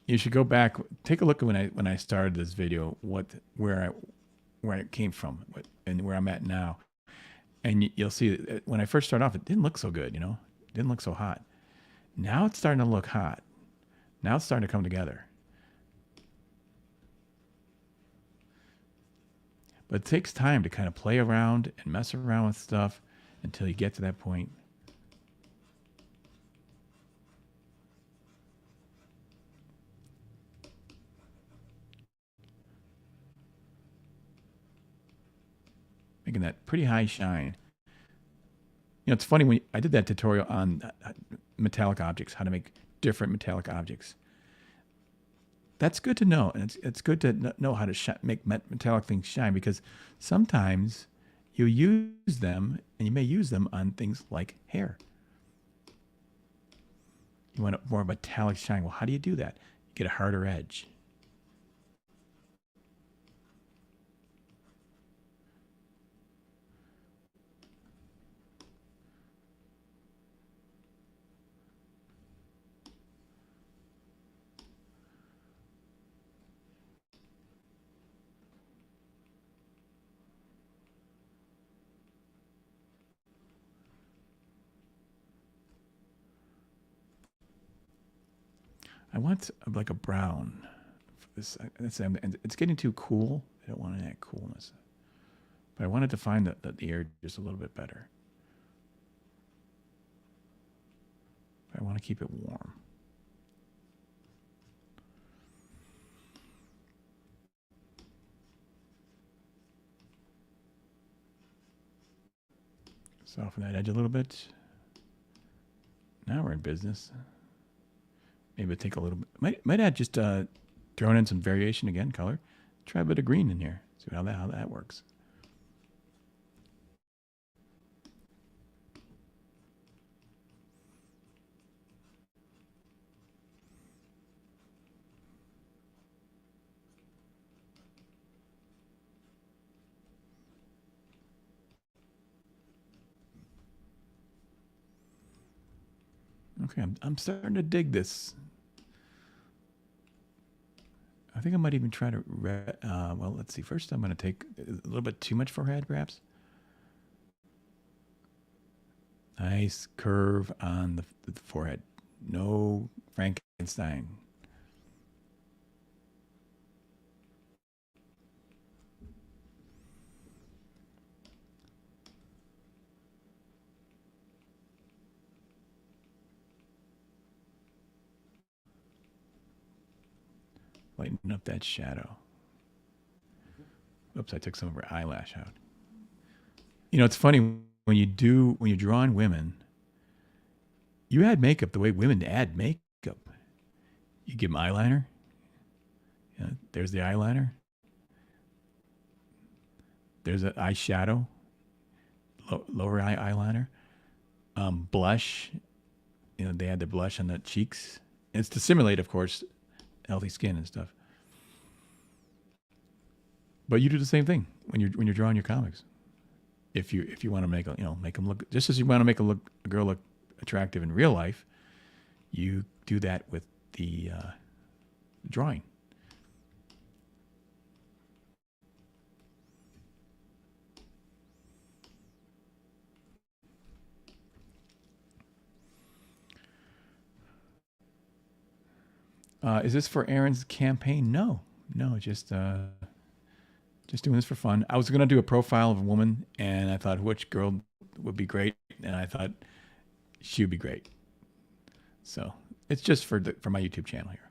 You should go back, take a look at when I started this video, where it came from, and where I'm at now, and you'll see that when I first started off, it didn't look so good. It didn't look so hot. Now it's starting to look hot. Now it's starting to come together. But it takes time to kind of play around and mess around with stuff until you get to that point. Making that pretty high shine. It's funny when I did that tutorial on metallic objects, how to make different metallic objects. That's good to know, and it's good to know how to make metallic things shine, because sometimes you use them, and you may use them on things like hair. You want a more metallic shine. Well, how do you do that? You get a harder edge. I want like a brown. It's getting too cool. I don't want any of that coolness. But I wanted to find the air just a little bit better. But I want to keep it warm. Soften that edge a little bit. Now we're in business. Maybe take a little bit. Might add just throwing in some variation again, color. Try a bit of green in here. See how that works. Okay, I'm starting to dig this. I think I might even try to, well, let's see. First, I'm going to take a little bit too much forehead, perhaps. Nice curve on the forehead. No Frankenstein. Lighten up that shadow. Oops, I took some of her eyelash out. It's funny when you're drawing women, you add makeup the way women add makeup. You give them eyeliner. There's the eyeliner. There's an eyeshadow, lower eye eyeliner. Blush. They add the blush on the cheeks. And it's to simulate, of course, healthy skin and stuff. But you do the same thing when you're drawing your comics. If you want to make them look, just as you want to make a girl look attractive in real life, you do that with the drawing. Is this for Aaron's campaign? No, just doing this for fun. I was going to do a profile of a woman, and I thought which girl would be great, and I thought she would be great. So it's just for my YouTube channel here.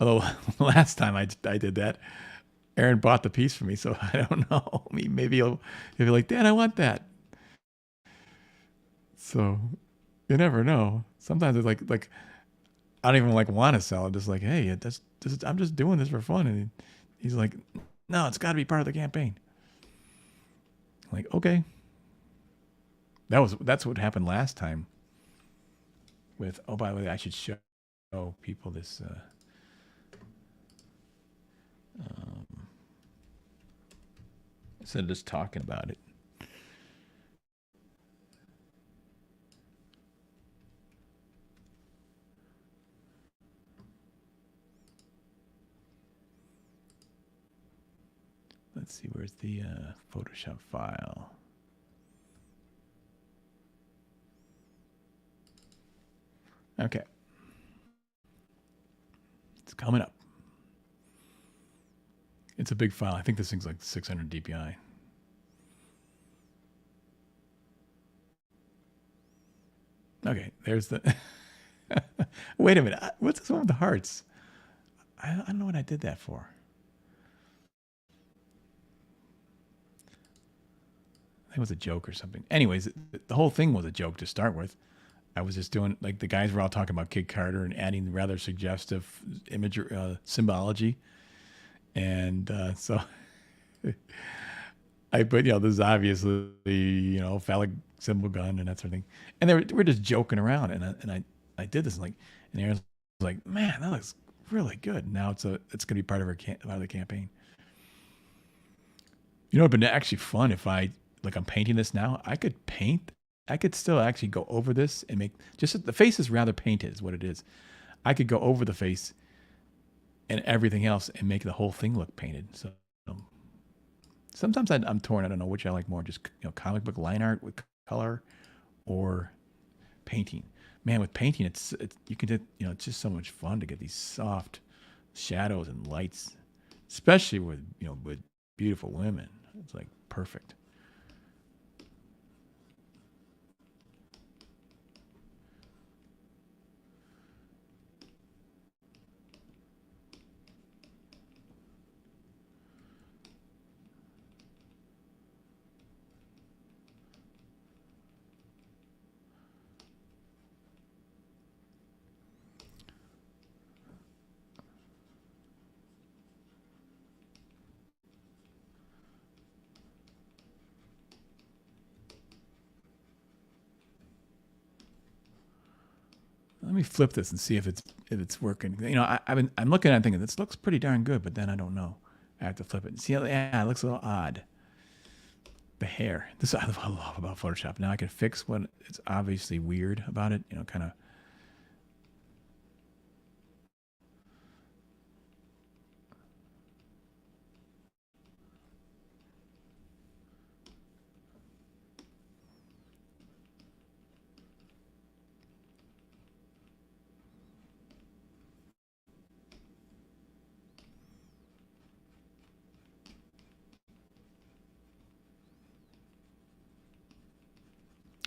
Although last time I did that, Aaron bought the piece for me, so I don't know. Maybe he'll be like, Dad, I want that. So you never know. Sometimes it's like I don't even like want to sell it. Just like, hey, I'm just doing this for fun. And he's like, no, it's got to be part of the campaign. I'm like, okay. That's what happened last time. With by the way, I should show people this. Instead of just talking about it. Let's see, where's the Photoshop file? Okay. It's coming up. It's a big file. I think this thing's like 600 DPI. Okay, there's the... Wait a minute. What's this one with the hearts? I don't know what I did that for. I think it was a joke or something. Anyways, the whole thing was a joke to start with. I was just doing, like, the guys were all talking about Kid Carter and adding rather suggestive imagery, symbology. And so I put, this is obviously, phallic symbol gun and that sort of thing. And we're just joking around. And I did this, and Aaron's like, man, that looks really good. Now it's going to be part of the campaign. It'd been actually fun if I'm painting this now. I could still actually go over this and make just the face is rather painted is what it is. I could go over the face and everything else and make the whole thing look painted. So sometimes I'm torn. I don't know which I like more, just comic book line art with color or painting. Man, with painting, it's just so much fun to get these soft shadows and lights, especially with beautiful women. It's like perfect. Let me flip this and see if it's working. I'm looking at it thinking this looks pretty darn good, but then I don't know. I have to flip it and see. Yeah, it looks a little odd. The hair. This is what I love about Photoshop. Now I can fix what it's obviously weird about it. Kind of.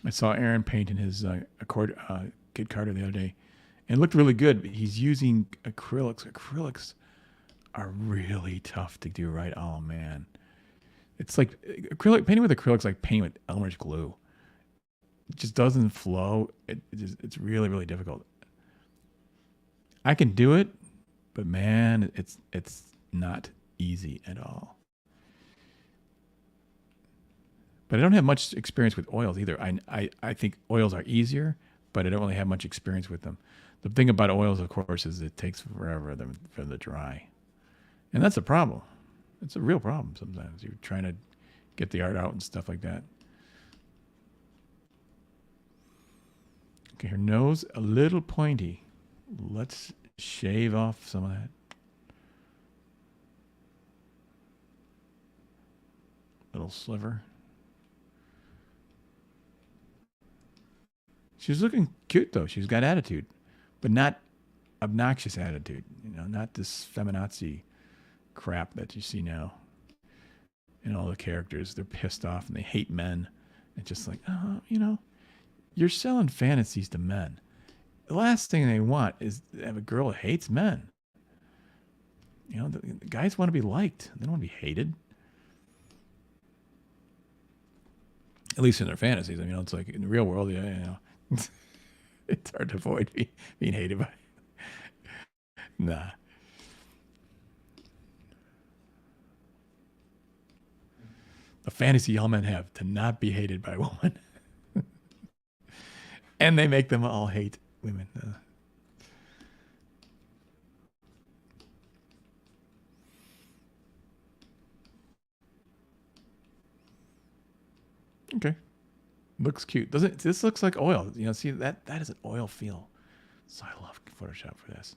I saw Aaron painting his Kid Carter the other day, and it looked really good. He's using acrylics. Acrylics are really tough to do right. Oh man, it's like painting with acrylics, like painting with Elmer's glue. It just doesn't flow. It's really, really difficult. I can do it, but man, it's not easy at all. But I don't have much experience with oils either. I think oils are easier, but I don't really have much experience with them. The thing about oils, of course, is it takes forever for them to dry. And that's a problem. It's a real problem sometimes. You're trying to get the art out and stuff like that. Okay, her nose a little pointy. Let's shave off some of that. Little sliver. She's looking cute though. She's got attitude, but not obnoxious attitude. Not this feminazi crap that you see now. And all the characters, they're pissed off and they hate men. It's just like, you're selling fantasies to men. The last thing they want is to have a girl that hates men. The guys want to be liked. They don't want to be hated. At least in their fantasies. I mean, it's like in the real world, it's hard to avoid being hated by. Nah. A fantasy all men have to not be hated by a woman. And they make them all hate women. Okay. Looks cute. Doesn't this looks like oil? See that is an oil feel. So I love Photoshop for this.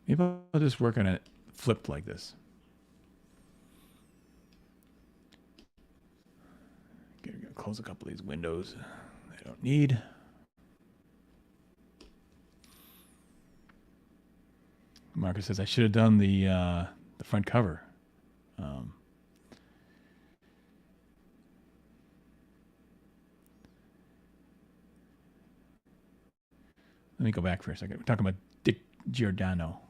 Maybe I'll just work on it flipped like this. Okay, we're gonna close a couple of these windows I don't need. Marcus says I should have done the front cover. Let me go back for a second. We're talking about Dick Giordano.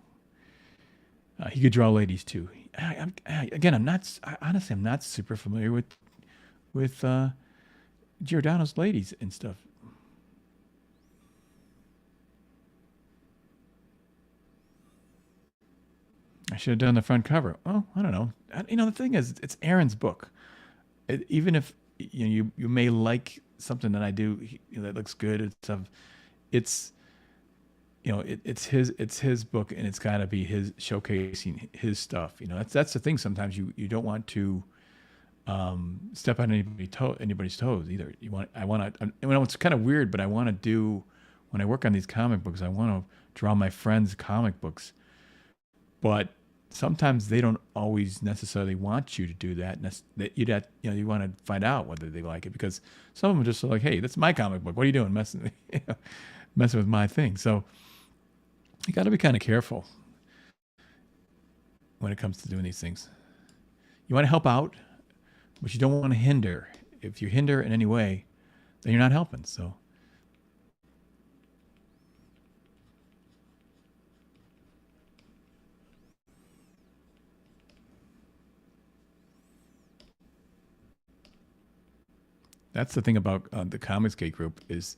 He could draw ladies too. I'm not super familiar with Giordano's ladies and stuff. I should have done the front cover. Oh, I don't know. The thing is, it's Aaron's book. Even if you may like something that I do that looks good and stuff, it's it's his book, and it's got to be his showcasing his stuff. That's the thing. Sometimes you don't want to step on anybody's toes either. It's kind of weird, but I want to do, when I work on these comic books, I want to draw my friends' comic books, but sometimes they don't always necessarily want you to do that. You want to find out whether they like it, because some of them are just like, hey, that's my comic book. What are you doing messing with my thing? So you got to be kind of careful when it comes to doing these things. You want to help out, but you don't want to hinder. If you hinder in any way, then you're not helping. So that's the thing about the Comics Gate group is,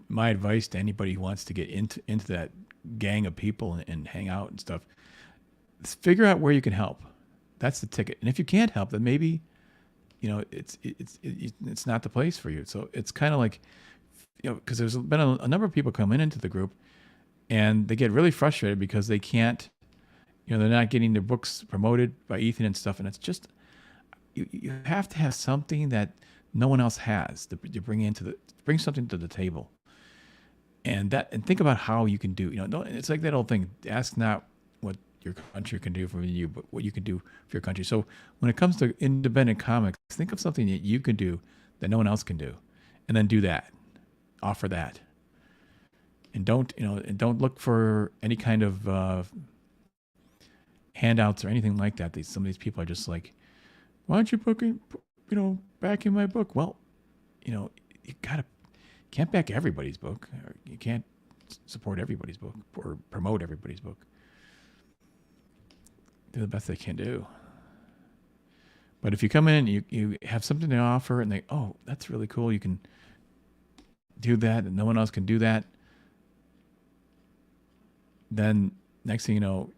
my advice to anybody who wants to get into that gang of people and hang out and stuff, is figure out where you can help. That's the ticket. And if you can't help, then maybe, it's not the place for you. So it's kind of like, because there's been a number of people coming into the group, and they get really frustrated because they can't, they're not getting their books promoted by Ethan and stuff. And it's just, you have to have something that no one else has to bring something to the table, and think about how you can do. It's like that old thing: ask not what your country can do for you, but what you can do for your country. So when it comes to independent comics, think of something that you can do that no one else can do, and then do that, offer that, and don't look for any kind of handouts or anything like that. Some of these people are just like, why don't you back in my book? Well, you can't back everybody's book. Or you can't support everybody's book or promote everybody's book. Do the best they can do. But if you come in and you have something to offer, and oh, that's really cool, you can do that, and no one else can do that, then next thing you know,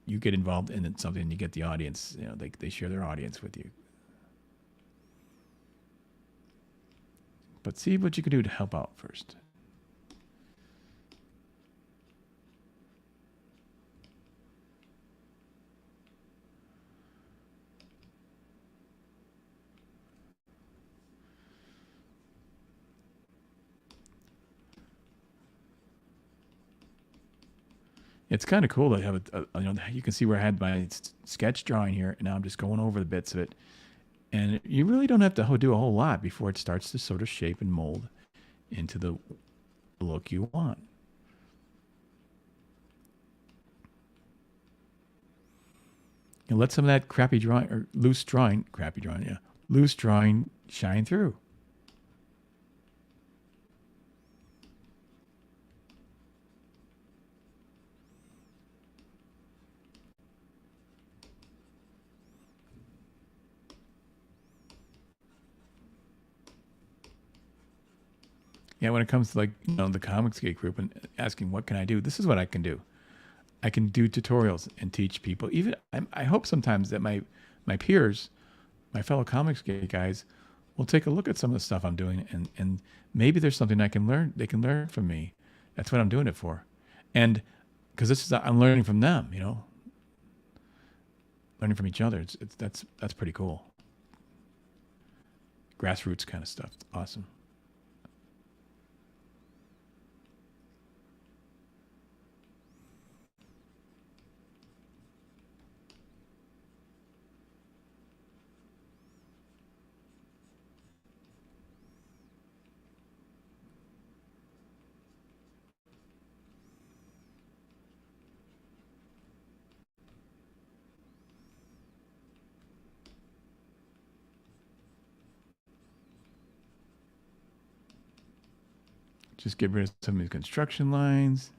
you get involved in something, and you get the audience. They share their audience with you. But see what you can do to help out first. It's kind of cool to have you can see where I had my sketch drawing here, and now I'm just going over the bits of it. And you really don't have to do a whole lot before it starts to sort of shape and mold into the look you want. And let some of that crappy drawing or loose drawing shine through. Yeah, when it comes to like, the Comics Gate group and asking what can I do, this is what I can do. I can do tutorials and teach people. Even I hope sometimes that my peers, my fellow Comics Gate guys, will take a look at some of the stuff I'm doing and maybe there's something I can learn. They can learn from me. That's what I'm doing it for, and because I'm learning from them. Learning from each other. That's pretty cool. Grassroots kind of stuff. It's awesome. Just get rid of some of these construction lines.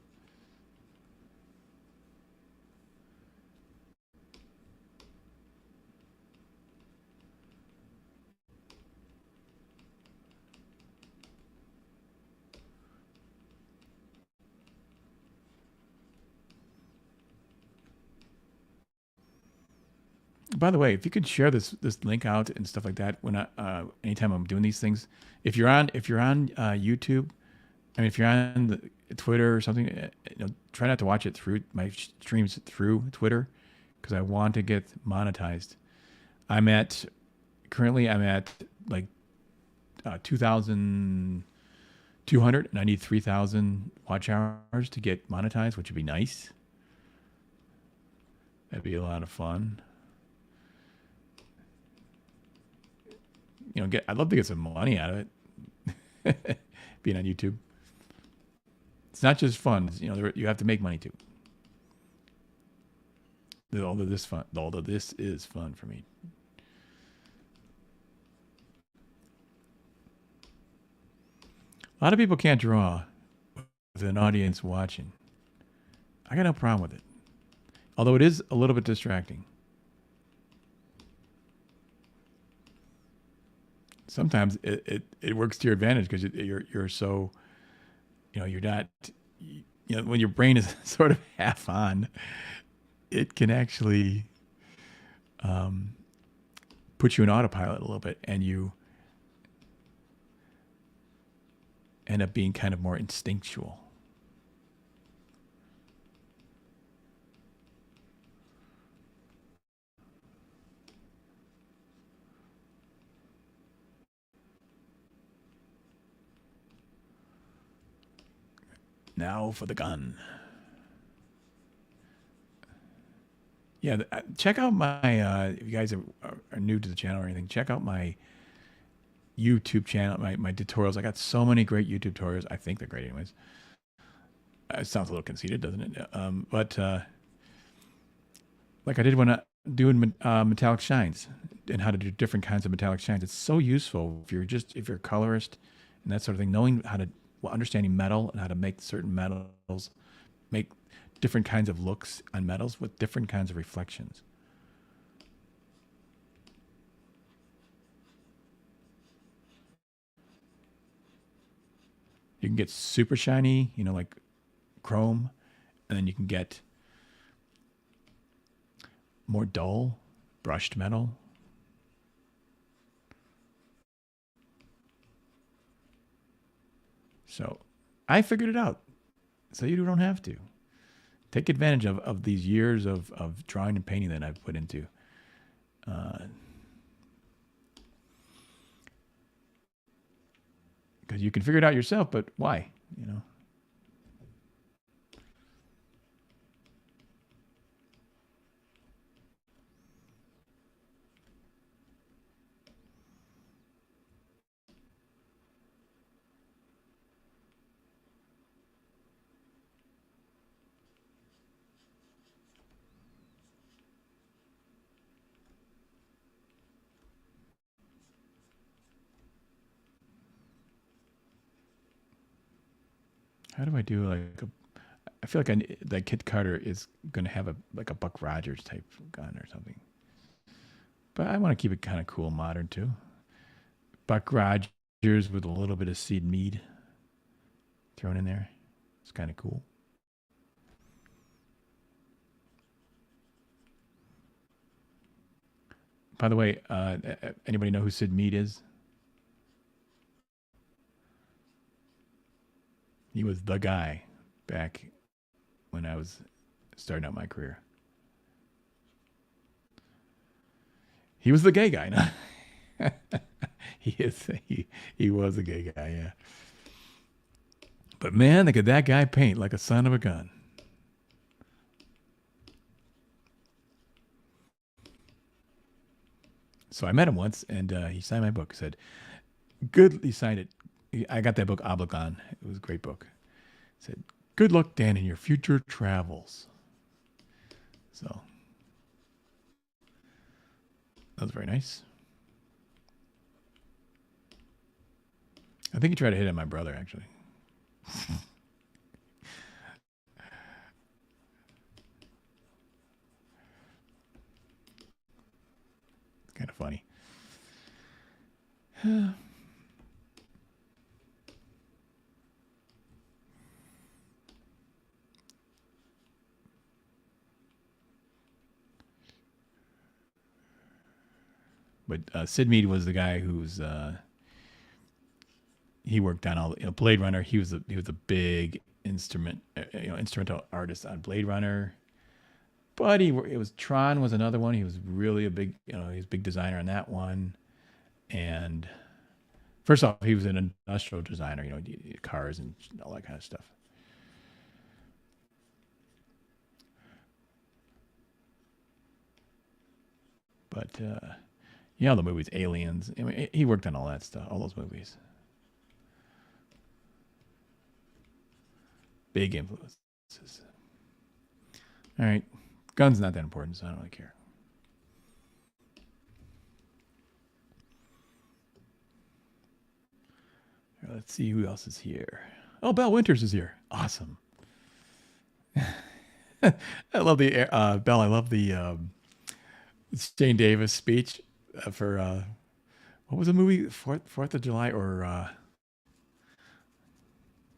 By the way, if you could share this link out and stuff like that when anytime I'm doing these things, if you're on YouTube, I mean if you're on Twitter or something, try not to watch it through my streams through Twitter because I want to get monetized. Currently I'm at like 2,200, and I need 3,000 watch hours to get monetized, which would be nice. That'd be a lot of fun. I'd love to get some money out of it. Being on YouTube, it's not just fun. You have to make money too. Although this is fun for me. A lot of people can't draw with an audience watching. I got no problem with it. Although it is a little bit distracting. Sometimes it works to your advantage because you're so, you're not, when your brain is sort of half on, it can actually put you in autopilot a little bit, and you end up being kind of more instinctual. Now for the gun. Yeah, check out my, if you guys are new to the channel or anything, check out my YouTube channel, my tutorials. I got so many great YouTube tutorials. I think they're great anyways. It sounds a little conceited, doesn't it? But like I did when doing metallic shines and how to do different kinds of metallic shines. It's so useful if you're a colorist and that sort of thing, knowing how to, understanding metal and how to make certain metals, make different kinds of looks on metals with different kinds of reflections. You can get super shiny, like chrome, and then you can get more dull, brushed metal. So I figured it out. So you don't have to. Take advantage of these years of drawing and painting that I've put into. Because you can figure it out yourself, but why? How do I do like a? I feel like that Kit Carter is going to have a Buck Rogers type gun or something. But I want to keep it kind of cool, modern too. Buck Rogers with a little bit of Sid Mead thrown in there. It's kind of cool. By the way, anybody know who Sid Mead is? He was the guy back when I was starting out my career. He was the gay guy. No? He was a gay guy, yeah. But man, look at that guy paint like a son of a gun. So I met him once, and he signed my book. He said, "Good." He signed it. I got that book Obligon. It was a great book. He said, "Good luck, Dan, in your future travels." So that was very nice. I think he tried to hit on my brother, actually. Kind of funny. But Sid Mead was the guy who's he worked on all Blade Runner. He was a big instrumental artist on Blade Runner. But it was Tron was another one. He was really a big he was a big designer on that one. And first off, he was an industrial designer, cars and all that kind of stuff. But the movies, Aliens. I mean, he worked on all that stuff, all those movies. Big influences. All right, gun's not that important, so I don't really care. Let's see who else is here. Oh, Belle Winters is here. Awesome. I love the Belle. I love the Jane Davis speech for what was the movie? Fourth of July, or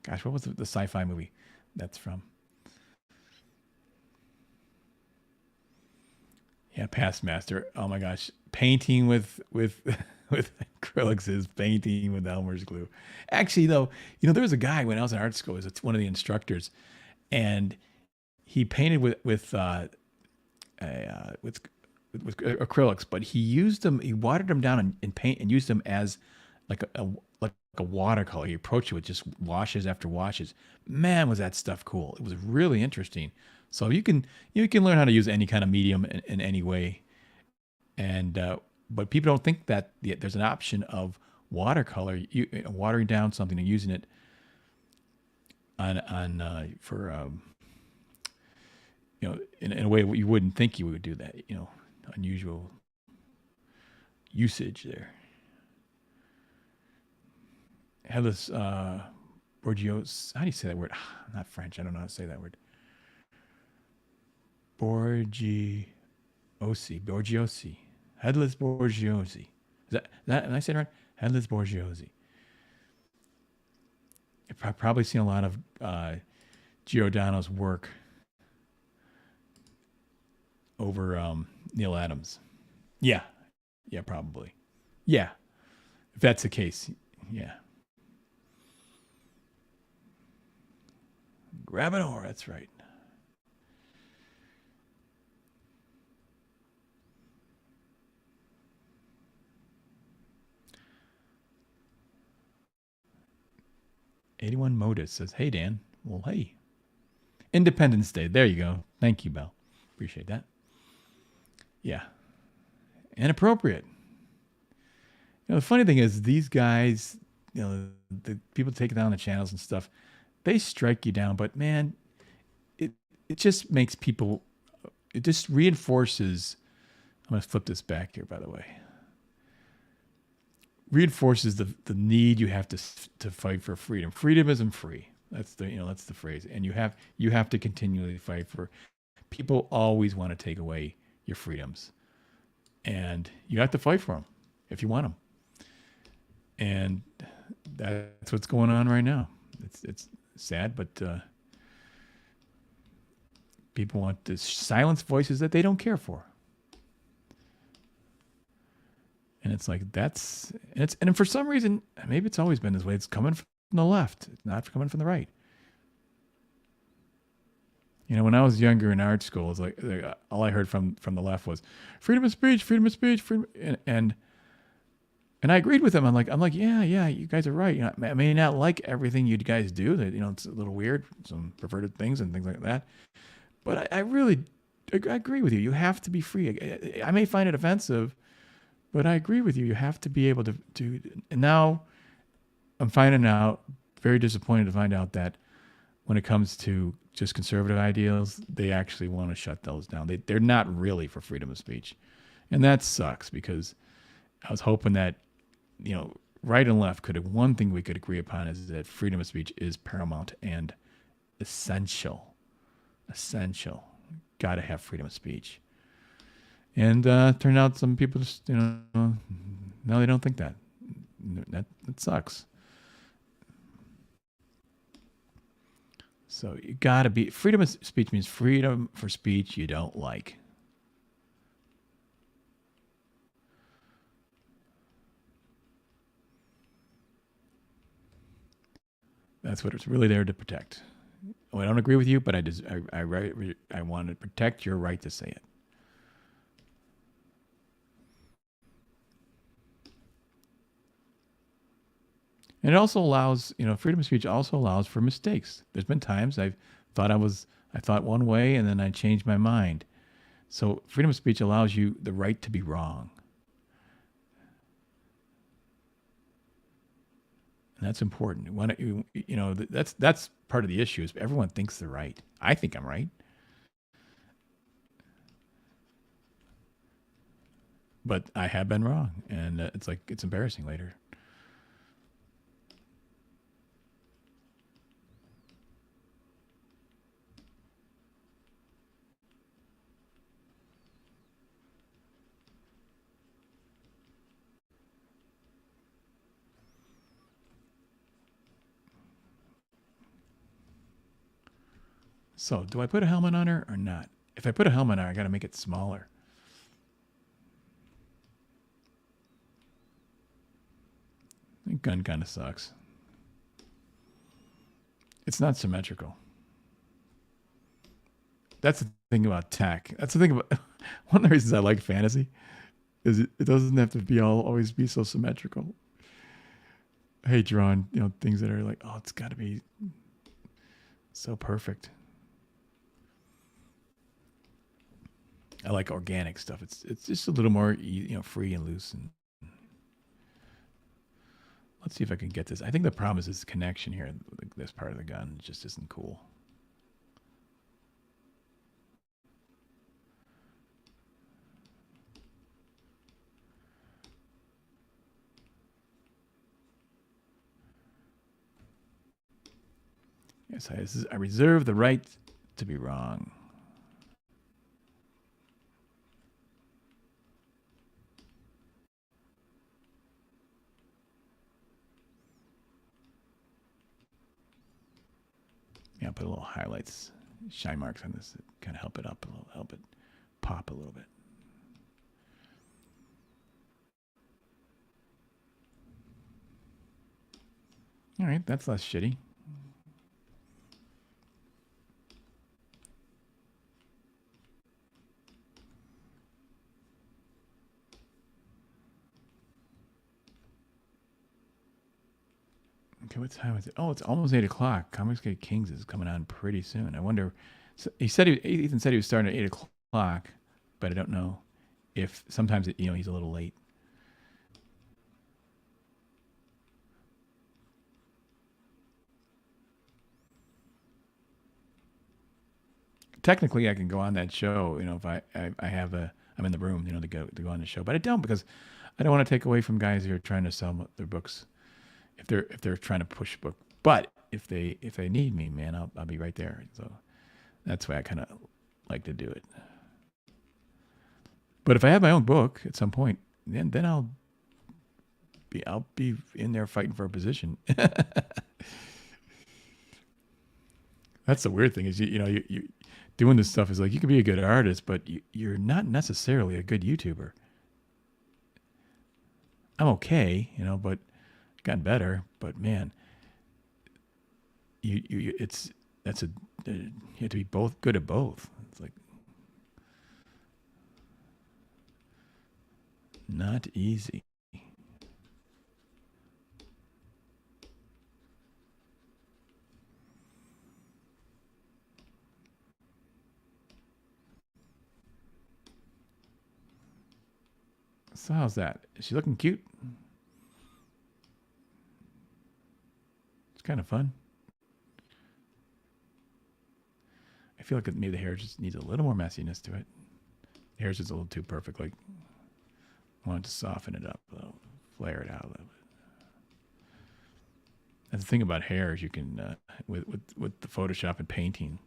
gosh, what was the sci-fi movie that's from? Yeah, Past Master. Oh my gosh, painting with with acrylics is painting with Elmer's glue. Actually, though, there was a guy when I was in art school. It's one of the instructors, and he painted with acrylics, but he used them. He watered them down in paint and used them as like a watercolor. He approached it with just washes after washes. Man, was that stuff cool! It was really interesting. So you can learn how to use any kind of medium in any way, and but people don't think that there's an option of watercolor, watering down something and using it on for in a way you wouldn't think you would do that. Unusual usage there. Headless Borgios. How do you say that word? I'm not French. I don't know how to say that word. Borgiosi. Headless Borgiosi. Is that am I saying it right? Headless Borgiosi. I've probably seen a lot of Giordano's work over Neil Adams. Yeah, probably. Yeah, if that's the case, yeah. Grabador, that's right. '81 Modus says, "Hey Dan, well hey, Independence Day. There you go. Thank you, Belle. Appreciate that. Yeah, inappropriate. The funny thing is, these guys, the people taking down the channels and stuff, they strike you down. But man, it just makes people. It just reinforces. I'm going to flip this back here, by the way. Reinforces the need you have to fight for freedom. Freedom isn't free. That's the phrase. And you have to continually fight for. People always want to take away your freedoms, and you have to fight for them if you want them. And that's what's going on right now. It's sad, but people want to silence voices that they don't care for. And it's like and for some reason, maybe it's always been this way. It's coming from the left. It's not coming from the right. When I was younger in art school, it's like all I heard from the left was freedom of speech, freedom, and I agreed with them. I'm like, yeah, you guys are right. I may not like everything you guys do. That it's a little weird, some perverted things and things like that. But I really agree with you. You have to be free. I may find it offensive, but I agree with you. You have to be able to. And now I'm finding out, very disappointed to find out that when it comes to just conservative ideals, they actually want to shut those down. They're not really for freedom of speech. And that sucks, because I was hoping that, right and left one thing we could agree upon is that freedom of speech is paramount and essential. Got to have freedom of speech. And turned out some people just, no, they don't think that. That sucks. So you got to be, freedom of speech means freedom for speech you don't like. That's what it's really there to protect. I don't agree with you, but I want to protect your right to say it. And it also allows, freedom of speech also allows for mistakes. There's been times I thought one way and then I changed my mind. So freedom of speech allows you the right to be wrong. And that's important. That's part of the issue is everyone thinks they're right. I think I'm right. But I have been wrong. And it's embarrassing later. So, do I put a helmet on her or not? If I put a helmet on her, I got to make it smaller. The gun kind of sucks. It's not symmetrical. That's the thing about tech. That's the thing about one of the reasons I like fantasy is it doesn't have to be always be so symmetrical. I hate drawing, things that are like, oh, it's got to be so perfect. I like organic stuff. It's just a little more, free and loose. And let's see if I can get this. I think the problem is this connection here. This part of the gun just isn't cool. Yes, I reserve the right to be wrong. Yeah, put a little highlights, shine marks on this, kind of help it up a little, help it pop a little bit. All right, that's less shitty. Okay, what time is it? Oh, it's almost 8 o'clock. Comics Gate Kings is coming on pretty soon. I wonder. So Ethan said he was starting at 8 o'clock, but I don't know if sometimes he's a little late. Technically, I can go on that show. If I'm in the room, to go on the show, but I don't because I don't want to take away from guys who are trying to sell their books. If they're trying to push a book. But if they need me, man, I'll be right there. So that's why I kind of like to do it. But if I have my own book at some point, then I'll be in there fighting for a position. That's the weird thing is you doing this stuff is like you can be a good artist, but you're not necessarily a good YouTuber. I'm okay, but gotten better. But man, you you have to be both good at both. It's like not easy. So how's that? Is she looking cute? It's kind of fun. I feel like maybe the hair just needs a little more messiness to it. The hair's just a little too perfect. Like, I want to soften it up a little, flare it out a little bit. And the thing about hair is you can, with the Photoshop and painting,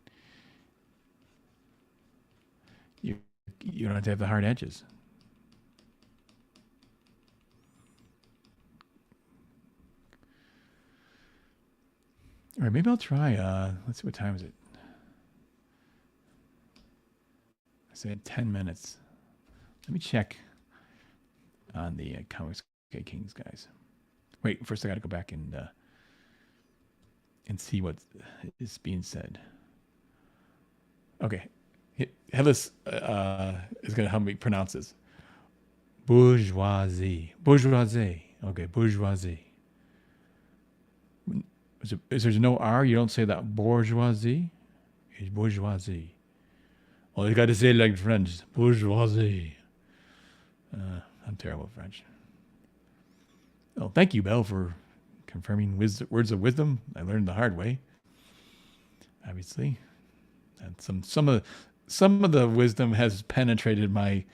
you don't have to have the hard edges. All right, maybe I'll try, let's see, what time is it? I said 10 minutes. Let me check on the Comics Kings guys. Wait, first I got to go back and see what is being said. Okay, Headless is going to help me pronounce this. Bourgeoisie. Okay, bourgeoisie. Is there's no R? You don't say that bourgeoisie? It's bourgeoisie. Well, you got to say it like French. Bourgeoisie. I'm terrible at French. Oh, thank you, Belle, for confirming words of wisdom. I learned the hard way. Obviously, and some of the wisdom has penetrated my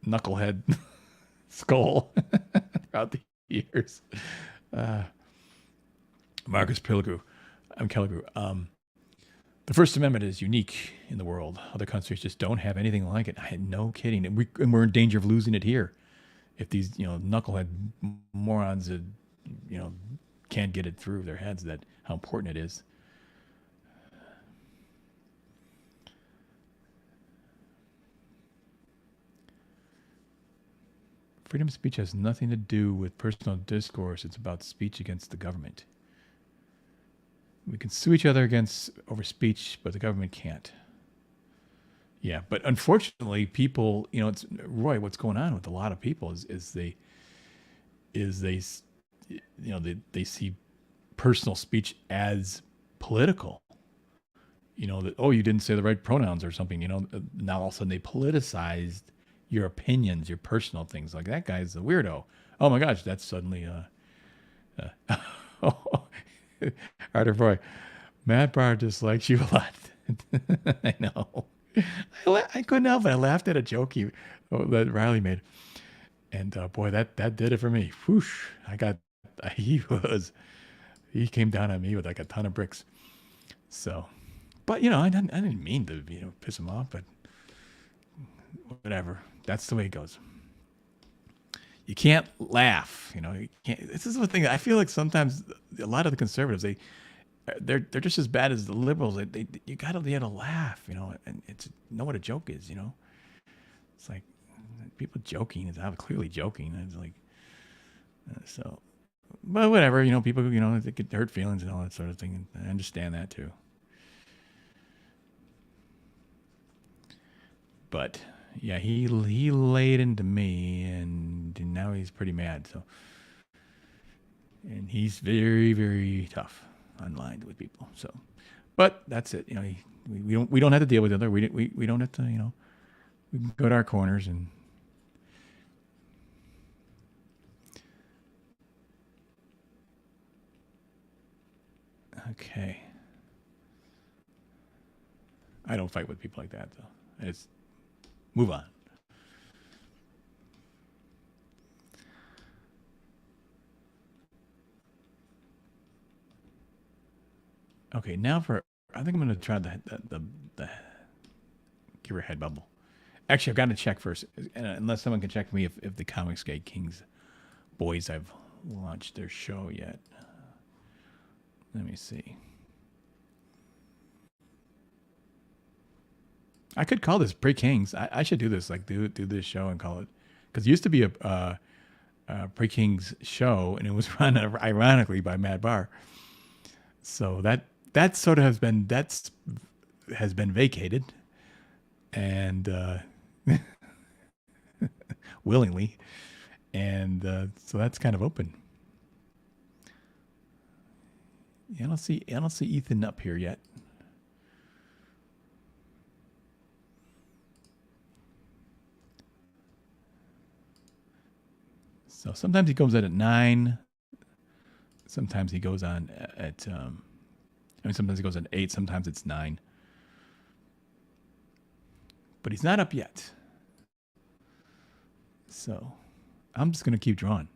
knucklehead skull throughout the years. Marcus Pilgrew. I'm Kelligrew. The First Amendment is unique in the world. Other countries just don't have anything like it. I had no kidding. And we're in danger of losing it here. If these, knucklehead morons, can't get it through their heads that how important it is. Freedom of speech has nothing to do with personal discourse. It's about speech against the government. We can sue each other over speech, but the government can't. Yeah, but unfortunately, people, it's Roy. What's going on with a lot of people is they see personal speech as political. That you didn't say the right pronouns or something. Now all of a sudden they politicized your opinions, your personal things. Like that guy's a weirdo. Oh my gosh, that's suddenly Arthur Boy, Matt Barr dislikes you a lot. I know. I couldn't help it. I laughed at a joke that Riley made, and boy, that did it for me. Whoosh! He came down on me with like a ton of bricks. So, but I didn't mean to piss him off, but whatever. That's the way it goes. You can't laugh. You can't. This is the thing. I feel like sometimes a lot of the conservatives they're just as bad as the liberals. You gotta laugh. And it's know what a joke is. It's like people joking is clearly joking. It's like so. But whatever. People they get hurt feelings and all that sort of thing. I understand that too. But yeah, he laid into me, and now he's pretty mad. So, and he's very, very tough online with people. So, but that's it. We don't have to deal with the other. We don't have to. We can go to our corners and. Okay. I don't fight with people like that though. It's move on. Okay, now I think I'm gonna try the give her a head bubble. Actually, I've got to check first, unless someone can check for me if the Comics Gate Kings boys have launched their show yet. Let me see. I could call this Pre-Kings. I should do this, like do this show and call it, because it used to be a Pre-Kings show, and it was run ironically by Matt Barr. So that sort of has been vacated, and willingly, and so that's kind of open. Yeah, I don't see Ethan up here yet. So sometimes he goes in at 9. Sometimes he goes on at sometimes he goes at 8. Sometimes it's 9. But he's not up yet. So I'm just gonna keep drawing.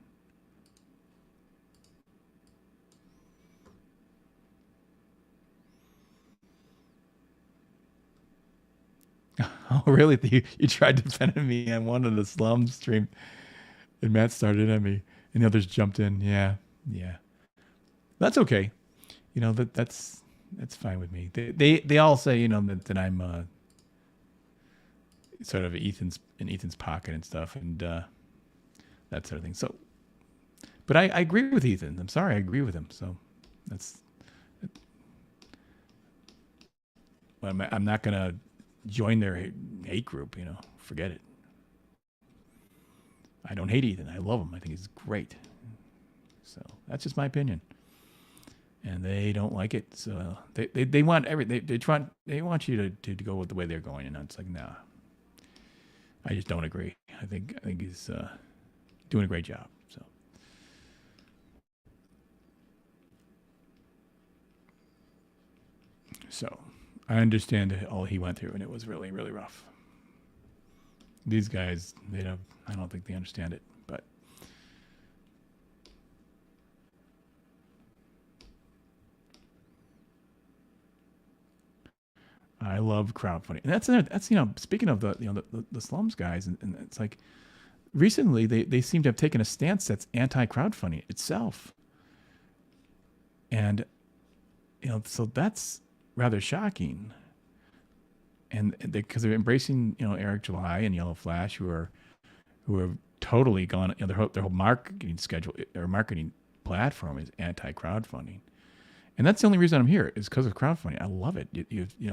Oh, really? You tried defending me on one of the slum stream, and Matt started at me, and the others jumped in. Yeah. That's okay. That's fine with me. They all say that I'm sort of in Ethan's pocket and stuff, and that sort of thing. So, but I agree with Ethan. I'm sorry, I agree with him. So that's. I'm not gonna join their hate group. Forget it. I don't hate Ethan. I love him. I think he's great. So that's just my opinion. And they don't like it. So they want they want you to go with the way they're going, and it's like, nah. I just don't agree. I think he's doing a great job. So I understand all he went through, and it was really, really rough. These guys, I don't think they understand it, but I love crowdfunding. And that's speaking of the slums guys, and it's like recently they seem to have taken a stance that's anti-crowdfunding itself. And so that's rather shocking. And because they're embracing, Eric July and Yellow Flash, who are totally gone. Their whole marketing schedule or marketing platform is anti-crowdfunding, and that's the only reason I'm here is because of crowdfunding. I love it.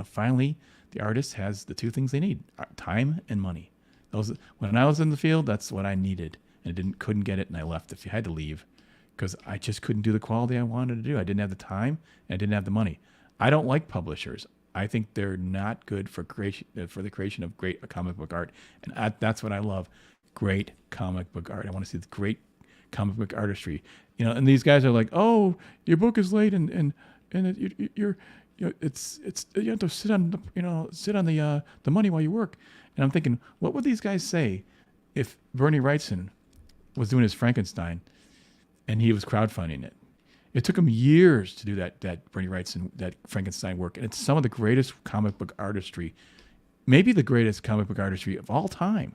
Finally, the artist has the two things they need: time and money. When I was in the field, that's what I needed, and couldn't get it, and I left. If you had to leave, because I just couldn't do the quality I wanted to do. I didn't have the time, and I didn't have the money. I don't like publishers. I think they're not good for the creation of great comic book art, and that's what I love. Great comic book art. I want to see the great comic book artistry. And these guys are like, "Oh, your book is late, and you're it's you have to sit on the money while you work." And I'm thinking, what would these guys say if Bernie Wrightson was doing his Frankenstein and he was crowdfunding it? It took him years to do that Bernie Wrightson, that Frankenstein work. And it's some of the greatest comic book artistry, maybe the greatest comic book artistry of all time.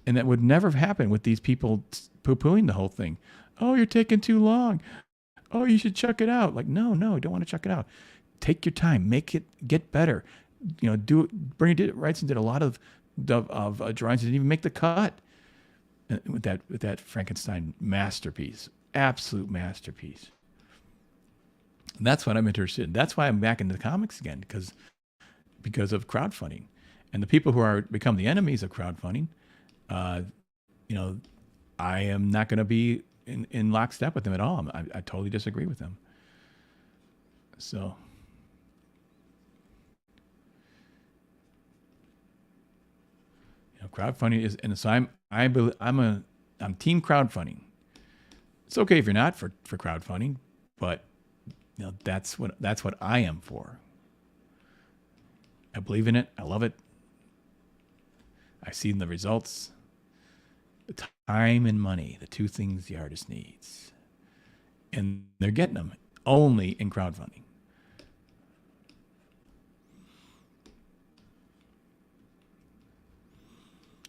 And that would never have happened with these people poo-pooing the whole thing. Oh, you're taking too long. Oh, you should chuck it out. Like, no, I don't want to chuck it out. Take your time. Make it get better. Bernie Wrightson did a lot of drawings that didn't even make the cut with that Frankenstein masterpiece. Absolute masterpiece. And that's what I'm interested in. That's why I'm back into the comics again, because of crowdfunding. And the people who are become the enemies of crowdfunding, I am not going to be in lockstep with them at all. I totally disagree with them. So, crowdfunding is, and so I'm team crowdfunding. It's okay if you're not for crowdfunding, but that's what I am for. I believe in it. I love it. I've seen the results. The time and money, the two things the artist needs. And they're getting them only in crowdfunding.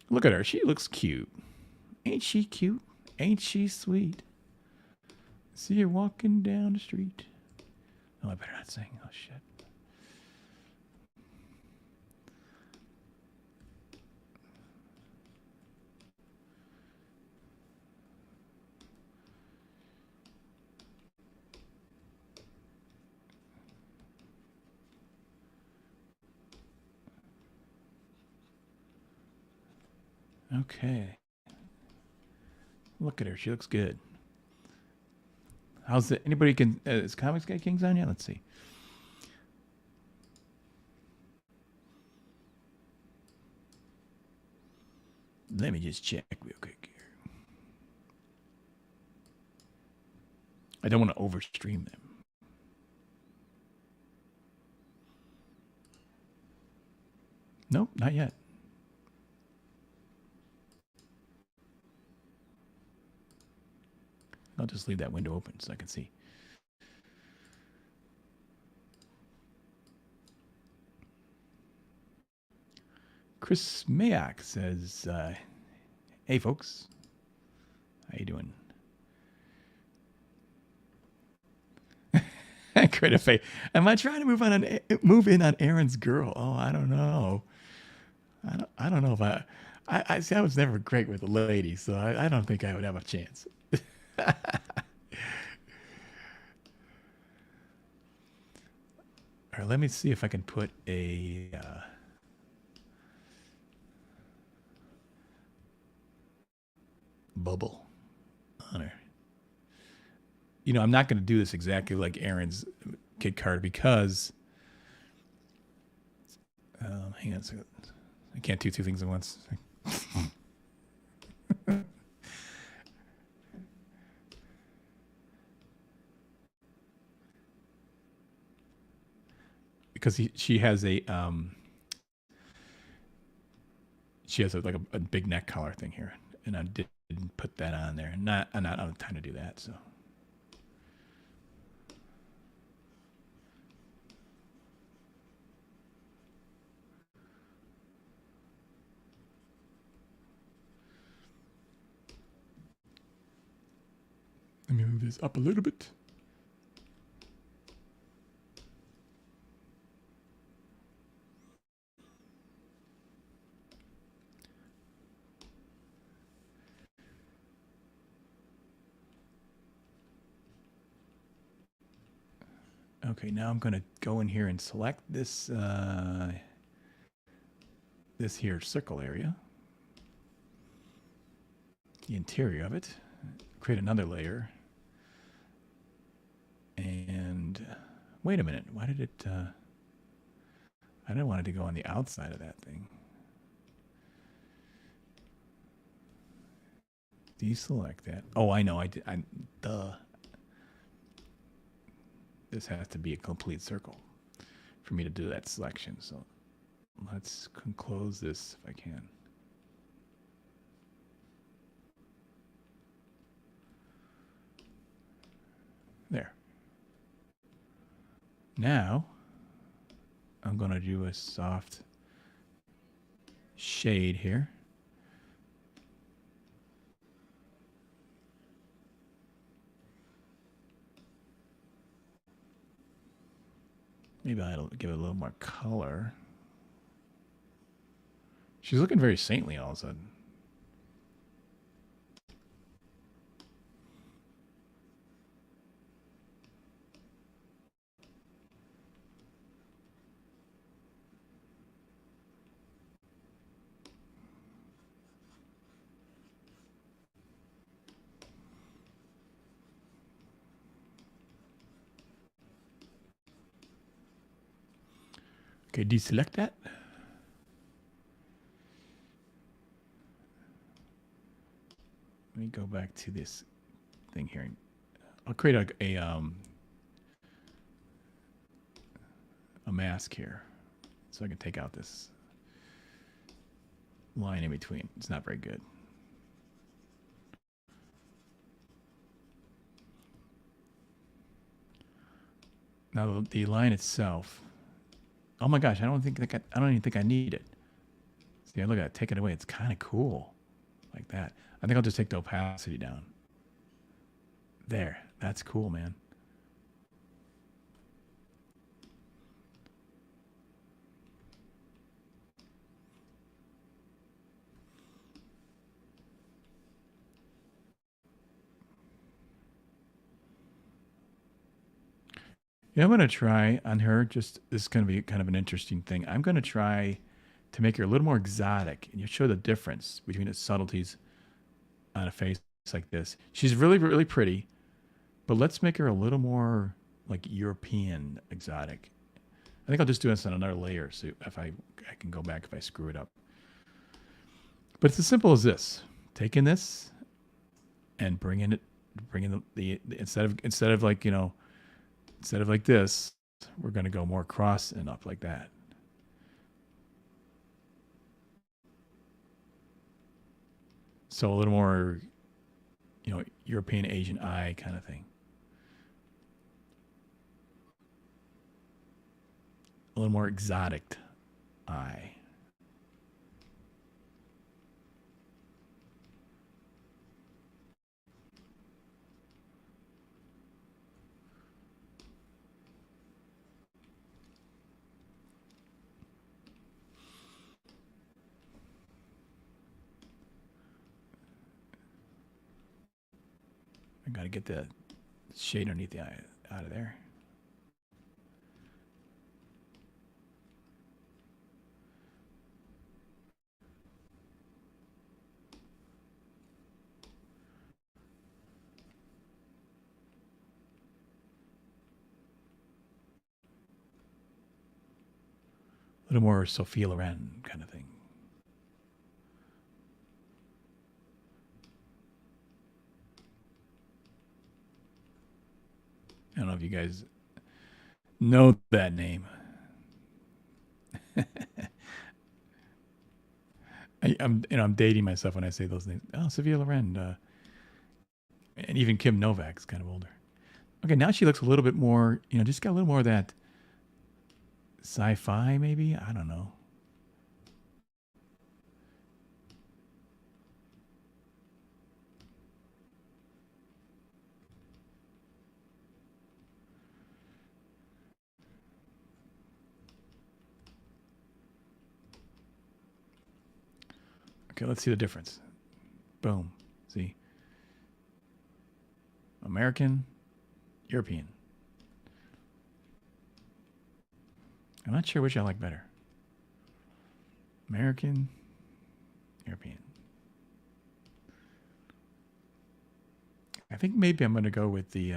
Look at her. She looks cute. Ain't she cute? Ain't she sweet? See her walking down the street. Oh, I better not sing. Oh, shit. Okay. Look at her. She looks good. How's it? Anybody can... is Comics Guy Kings on yet? Let's see. Let me just check real quick here. I don't want to overstream them. Nope, not yet. I'll just leave that window open so I can see. Chris Mayak says, hey, folks. How you doing? Creative Faith. Am I trying to move in on Aaron's girl? Oh, I don't know. I don't know if I see. I was never great with the ladies, so I don't think I would have a chance. All right, let me see if I can put a bubble on her. You know, I'm not going to do this exactly like Aaron's kid card because hang on a second. I can't do two things at once. Because she has a like a big neck collar thing here, and I didn't put that on there. I'm not out of time to do that, so. Let me move this up a little bit. Okay, now I'm going to go in here and select this this here circle area, the interior of it, create another layer, and wait a minute, why did it, I didn't want it to go on the outside of that thing. Deselect that. Oh, I know, duh. This has to be a complete circle for me to do that selection. So let's close this if I can. There. Now I'm going to do a soft shade here. Maybe I'll give it a little more color. She's looking very saintly all of a sudden. Okay, deselect that. Let me go back to this thing here. I'll create a mask here so I can take out this line in between. It's not very good. Now the line itself. Oh my gosh, I don't even think I need it. Yeah, look at that. Take it away. It's kind of cool. Like that. I think I'll just take the opacity down. There. That's cool, man. Yeah, I'm going to try on her. Just this is going to be kind of an interesting thing. I'm going to try to make her a little more exotic, and you show the difference between the subtleties on a face like this. She's really, really pretty, but let's make her a little more like European exotic. I think I'll just do this on another layer, so if I can go back if I screw it up. But it's as simple as this: taking this and bringing the instead of like instead of like this, we're going to go more across and up like that. So a little more, European Asian eye kind of thing. A little more exotic eye. I got to get the shade underneath the eye out of there. A little more Sophia Loren kind of thing. I don't know if you guys know that name. I'm dating myself when I say those names. Oh, Sophia Loren, and even Kim Novak's kind of older. Okay, now she looks a little bit more, just got a little more of that sci-fi, maybe. I don't know. Okay, let's see the difference. Boom. See? American, European. I'm not sure which I like better. American, European. I think maybe I'm going to go with the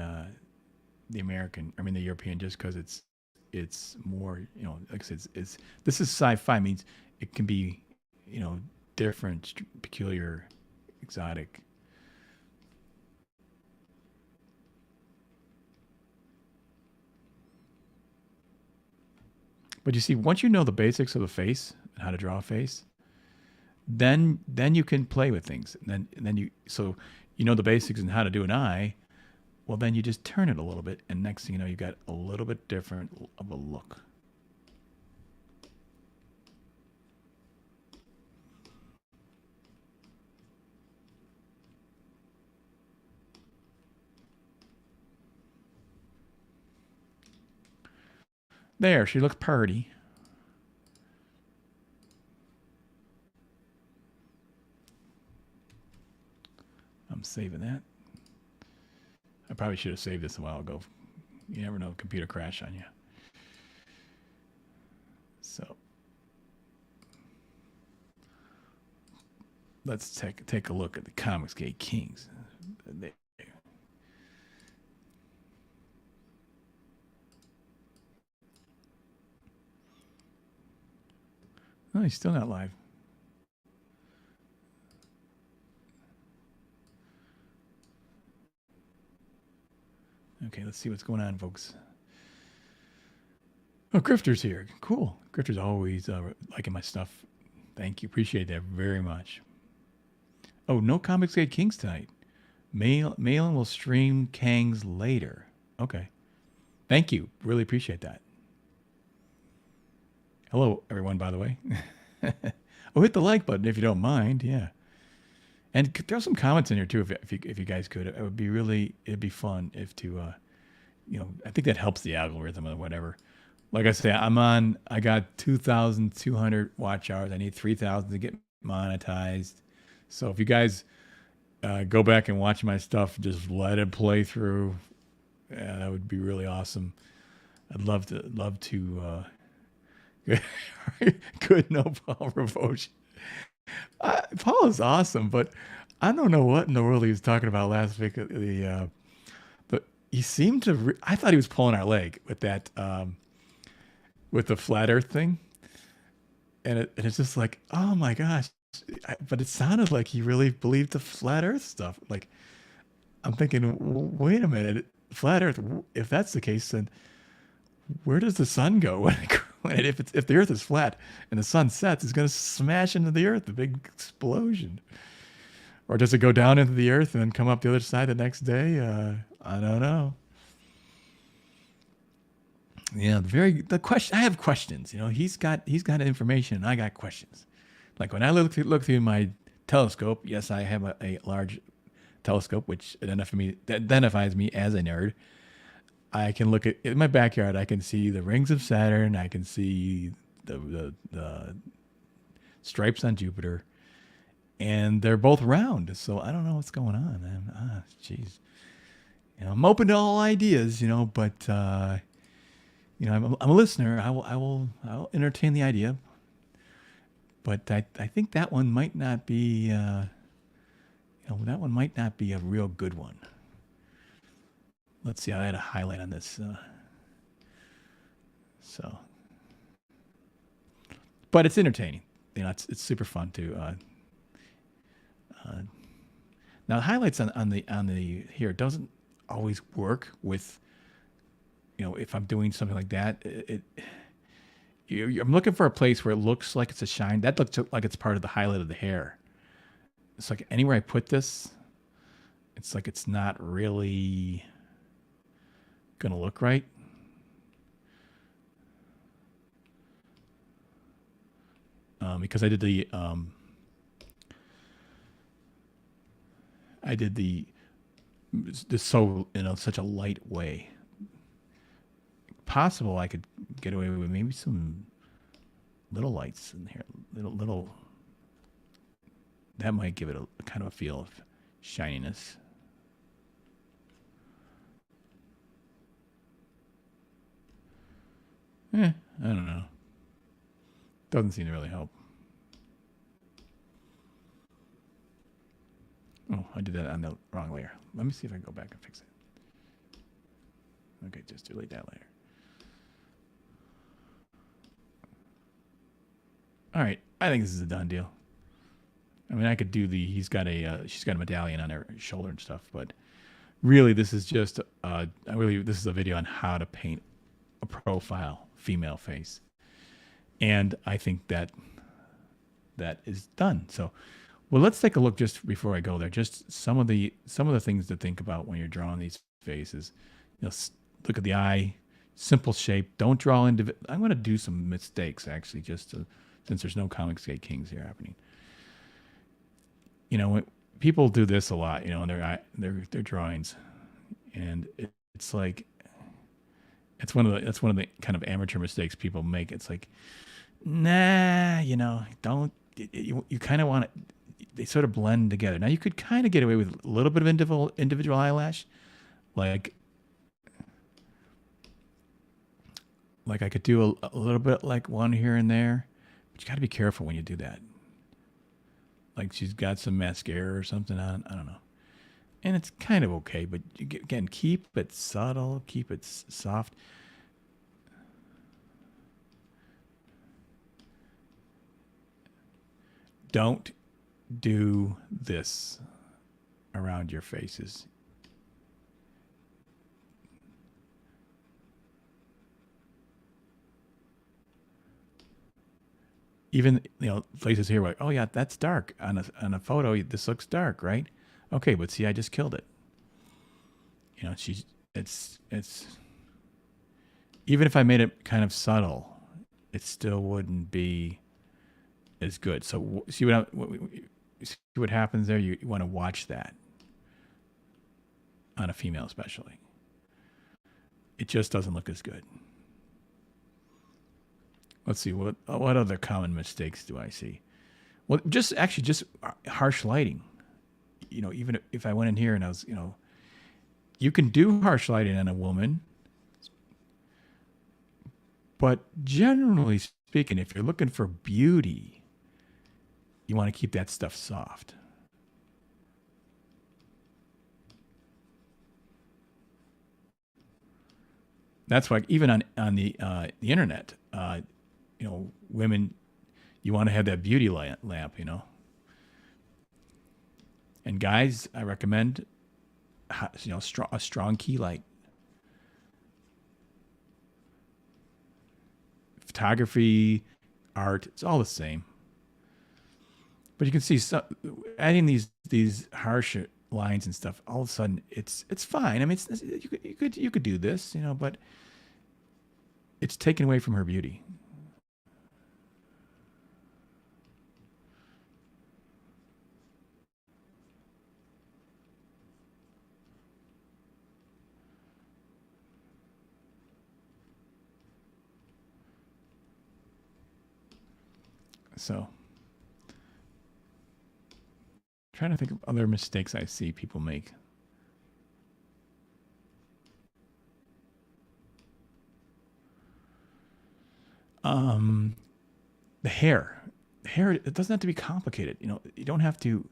American. I mean the European, just because it's more. Like I said, it's this is sci-fi, means it can be different, peculiar, exotic. But you see, once you know the basics of a face and how to draw a face, then you can play with things. And then you know the basics and how to do an eye. Well, then you just turn it a little bit, and next thing you know, you got a little bit different of a look. There, she looks purty. I'm saving that. I probably should have saved this a while ago. You never know, computer crash on you. So let's take a look at the Comicsgate Kings. There. Oh, he's still not live. Okay, let's see what's going on, folks. Oh, Grifter's here. Cool. Grifter's always liking my stuff. Thank you. Appreciate that very much. Oh, no Comicsgate Kings tonight. Malin will stream Kangs later. Okay. Thank you. Really appreciate that. Hello, everyone, by the way. Oh, hit the like button if you don't mind. Yeah. And throw some comments in here too, if you guys could. It would be really, it'd be fun if I think that helps the algorithm or whatever. Like I say, I got 2,200 watch hours. I need 3,000 to get monetized. So if you guys go back and watch my stuff, just let it play through. Yeah, that would be really awesome. I'd love to. Good, no Paul Ravoche. Paul is awesome, but I don't know what in the world he was talking about last week. But he seemed to. I thought he was pulling our leg with that, with the flat Earth thing, and it's just like, oh my gosh. But it sounded like he really believed the flat Earth stuff. Like I'm thinking, wait a minute, flat Earth. If that's the case, then where does the sun go if the Earth is flat and the sun sets? It's going to smash into the Earth, a big explosion. Or does it go down into the Earth and then come up the other side the next day? I don't know. Yeah, the question. I have questions. He's got information, and I got questions. Like when I look through my telescope. Yes, I have a large telescope, which identifies me as a nerd. I can look at in my backyard. I can see the rings of Saturn. I can see the stripes on Jupiter, and they're both round. So I don't know what's going on, man. Jeez. I'm open to all ideas, but I'm a listener. I'll entertain the idea, but I think that one might not be that one might not be a real good one. Let's see. I had a highlight on this, but it's entertaining. It's super fun too. Now the highlights on the here doesn't always work with if I'm doing something like that. I'm looking for a place where it looks like it's a shine. That looks like it's part of the highlight of the hair. It's like anywhere I put this, it's like it's not really gonna look right. Because I did this so such a light way. Possible I could get away with maybe some little lights in here, little. That might give it a kind of a feel of shininess. I don't know. Doesn't seem to really help. Oh, I did that on the wrong layer. Let me see if I can go back and fix it. Okay, just delete that layer. All right, I think this is a done deal. I mean, I could do she's got a medallion on her shoulder and stuff, but really this is just, this is a video on how to paint a profile female face. And I think that is done. So, well, let's take a look just before I go there. Just some of the things to think about when you're drawing these faces. Look at the eye, simple shape. Don't draw into. I'm going to do some mistakes actually, since there's no Comicsgate Kings here happening. When people do this a lot, in their drawings, and it's like that's one of the kind of amateur mistakes people make. It's like, nah, don't. You kind of want it. They sort of blend together. Now you could kind of get away with a little bit of individual eyelash, like I could do a little bit like one here and there, but you got to be careful when you do that. Like she's got some mascara or something on. I don't know, and it's kind of okay, but again, keep it subtle, keep it soft. Don't do this around your faces. Even places here like, oh yeah, that's dark on a photo. This looks dark, right? Okay, but see, I just killed it. It's even if I made it kind of subtle, it still wouldn't be as good. So see what happens there. You want to watch that on a female, especially. It just doesn't look as good. Let's see what other common mistakes do I see? Well, just harsh lighting. Even if I went in here and I was, you can do harsh lighting on a woman, but generally speaking, if you're looking for beauty, you want to keep that stuff soft. That's why even on the internet, women, you want to have that beauty lamp, And guys, I recommend, a strong key light. Photography, art, it's all the same. But you can see adding these harsh lines and stuff. All of a sudden, it's fine. I mean, you could do this, but it's taken away from her beauty. So, trying to think of other mistakes I see people make. The hair. It doesn't have to be complicated. You don't have to.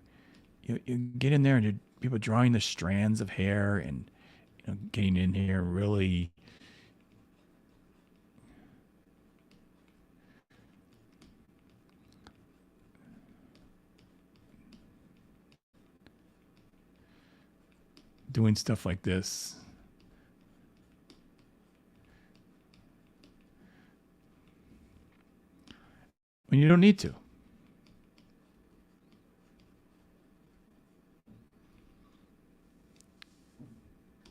You get in there and people drawing the strands of hair and getting in here really. Doing stuff like this. When you don't need to.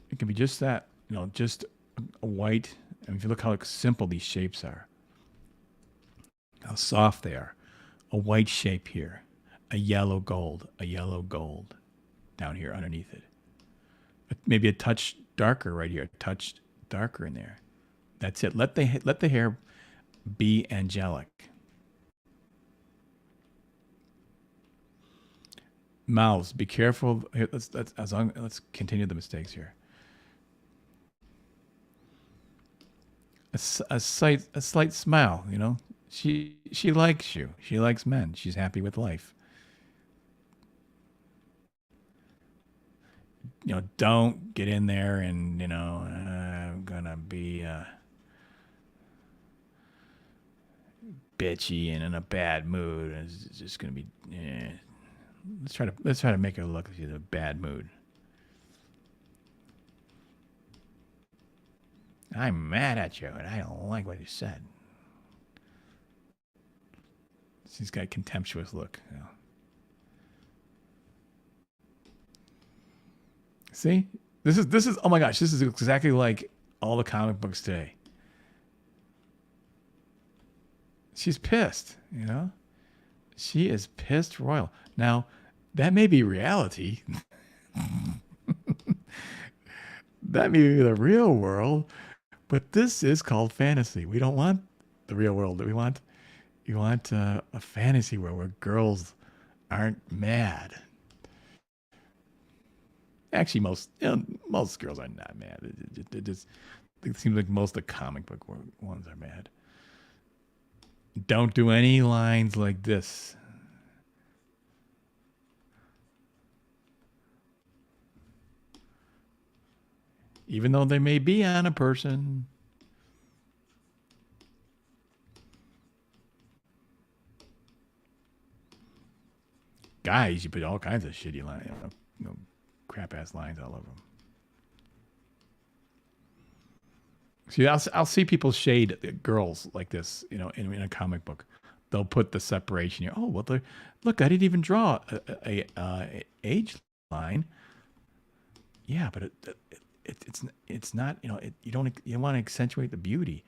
It can be just that, just a white. I mean, if you look how simple these shapes are, how soft they are. A white shape here, a yellow gold down here underneath it. Maybe a touch darker right here, a touch darker in there. That's it. Let the hair be angelic. Mouths, be careful. Here, let's continue the mistakes here. A slight smile. She likes you. She likes men. She's happy with life. Don't get in there and I'm gonna be bitchy and in a bad mood. It's just gonna be. Let's try to make her look like she's in a bad mood. I'm mad at you, and I don't like what you said. She's got a contemptuous look. See, this is. Oh my gosh, this is exactly like all the comic books today. She's pissed. She is pissed royal. Now, that may be reality. That may be the real world, but this is called fantasy. We don't want the real world. We want a fantasy world where girls aren't mad. Actually, most girls are not mad. It seems like most of the comic book ones are mad. Don't do any lines like this. Even though they may be on a person. Guys, you put all kinds of shitty lines, crap ass lines all over them. See, I'll see people shade girls like this, in a comic book. They'll put the separation here. Oh, well, look, I didn't even draw a age line. Yeah, but it's not. You want to accentuate the beauty.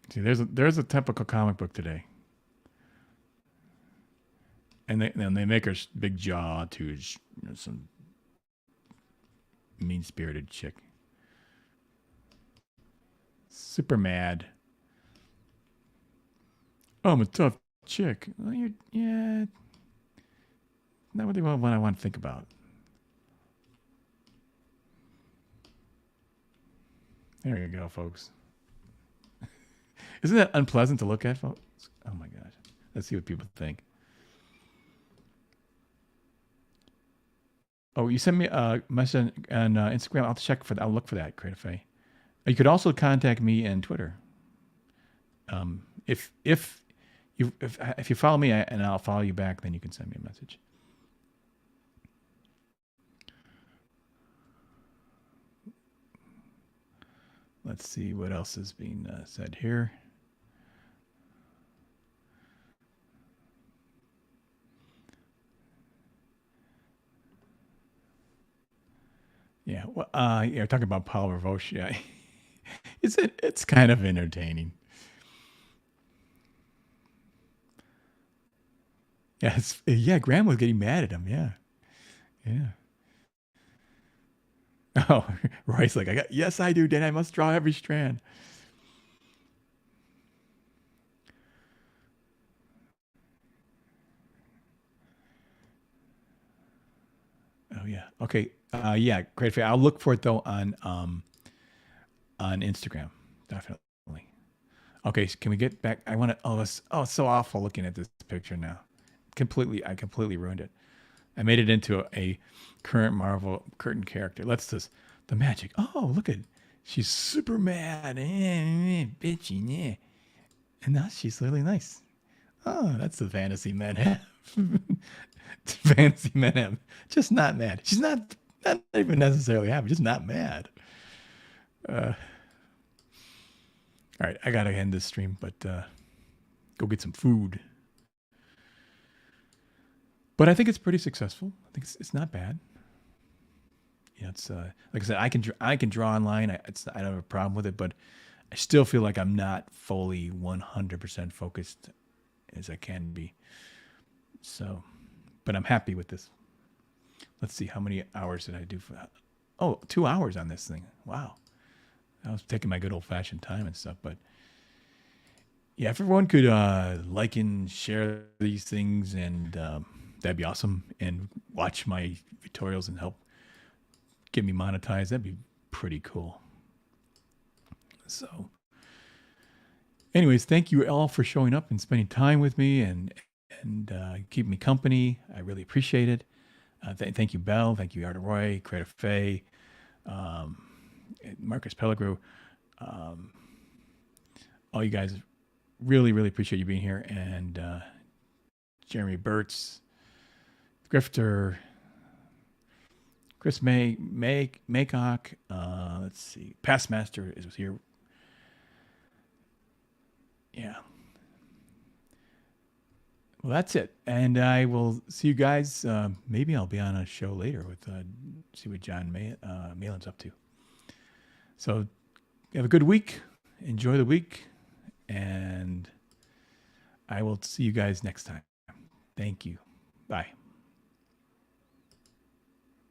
See, there's a typical comic book today, and they make her big jaw too, some mean spirited chick, super mad. Oh, I'm a tough chick. Well, yeah, not really what I want to think about. There you go, folks. Isn't that unpleasant to look at, folks? Oh my gosh. Let's see what people think. Oh, you sent me a message on Instagram. I'll check for that. I'll look for that, Creative Faye. You could also contact me on Twitter. If you follow me and I'll follow you back, then you can send me a message. Let's see what else is being said here. Yeah, well, yeah, talking about Paul Ravoche. Yeah, it's kind of entertaining. Yeah, Graham was getting mad at him. Yeah, yeah. Oh, Roy's like, yes, I do, Dan. I must draw every strand. Oh yeah. Okay. Yeah, great. I'll look for it though on Instagram. Definitely. Okay. So can we get back? I want to. It's so awful looking at this picture now. I completely ruined it. I made it into a current Marvel curtain character. Let's just the magic. Oh, look at, she's super mad, bitchy, and now she's really nice. Oh, that's the fantasy men have. Fantasy men have. Just not mad. She's not even necessarily happy. Just not mad. All right, I gotta end this stream, but go get some food. But I think it's pretty successful. I think it's not bad. Yeah, it's like I said, I can draw online. I don't have a problem with it, but I still feel like I'm not fully 100% focused as I can be. So, but I'm happy with this. Let's see, how many hours did I do for that? Oh, 2 hours on this thing. Wow. I was taking my good old fashioned time and stuff, but yeah, if everyone could like and share these things, and that'd be awesome. And watch my tutorials and help get me monetized. That'd be pretty cool. So, anyways, thank you all for showing up and spending time with me and keeping me company. I really appreciate it. Thank you, Belle. Thank you, Arda Roy, Creative Faye, Marcus Pellegru. All you guys, really, really appreciate you being here. And Jeremy Burtz, Grifter, Chris Maycock, let's see, Past Master was here. Yeah. Well, that's it. And I will see you guys. Maybe I'll be on a show later with see what John Malin's up to. So have a good week. Enjoy the week. And I will see you guys next time. Thank you. Bye.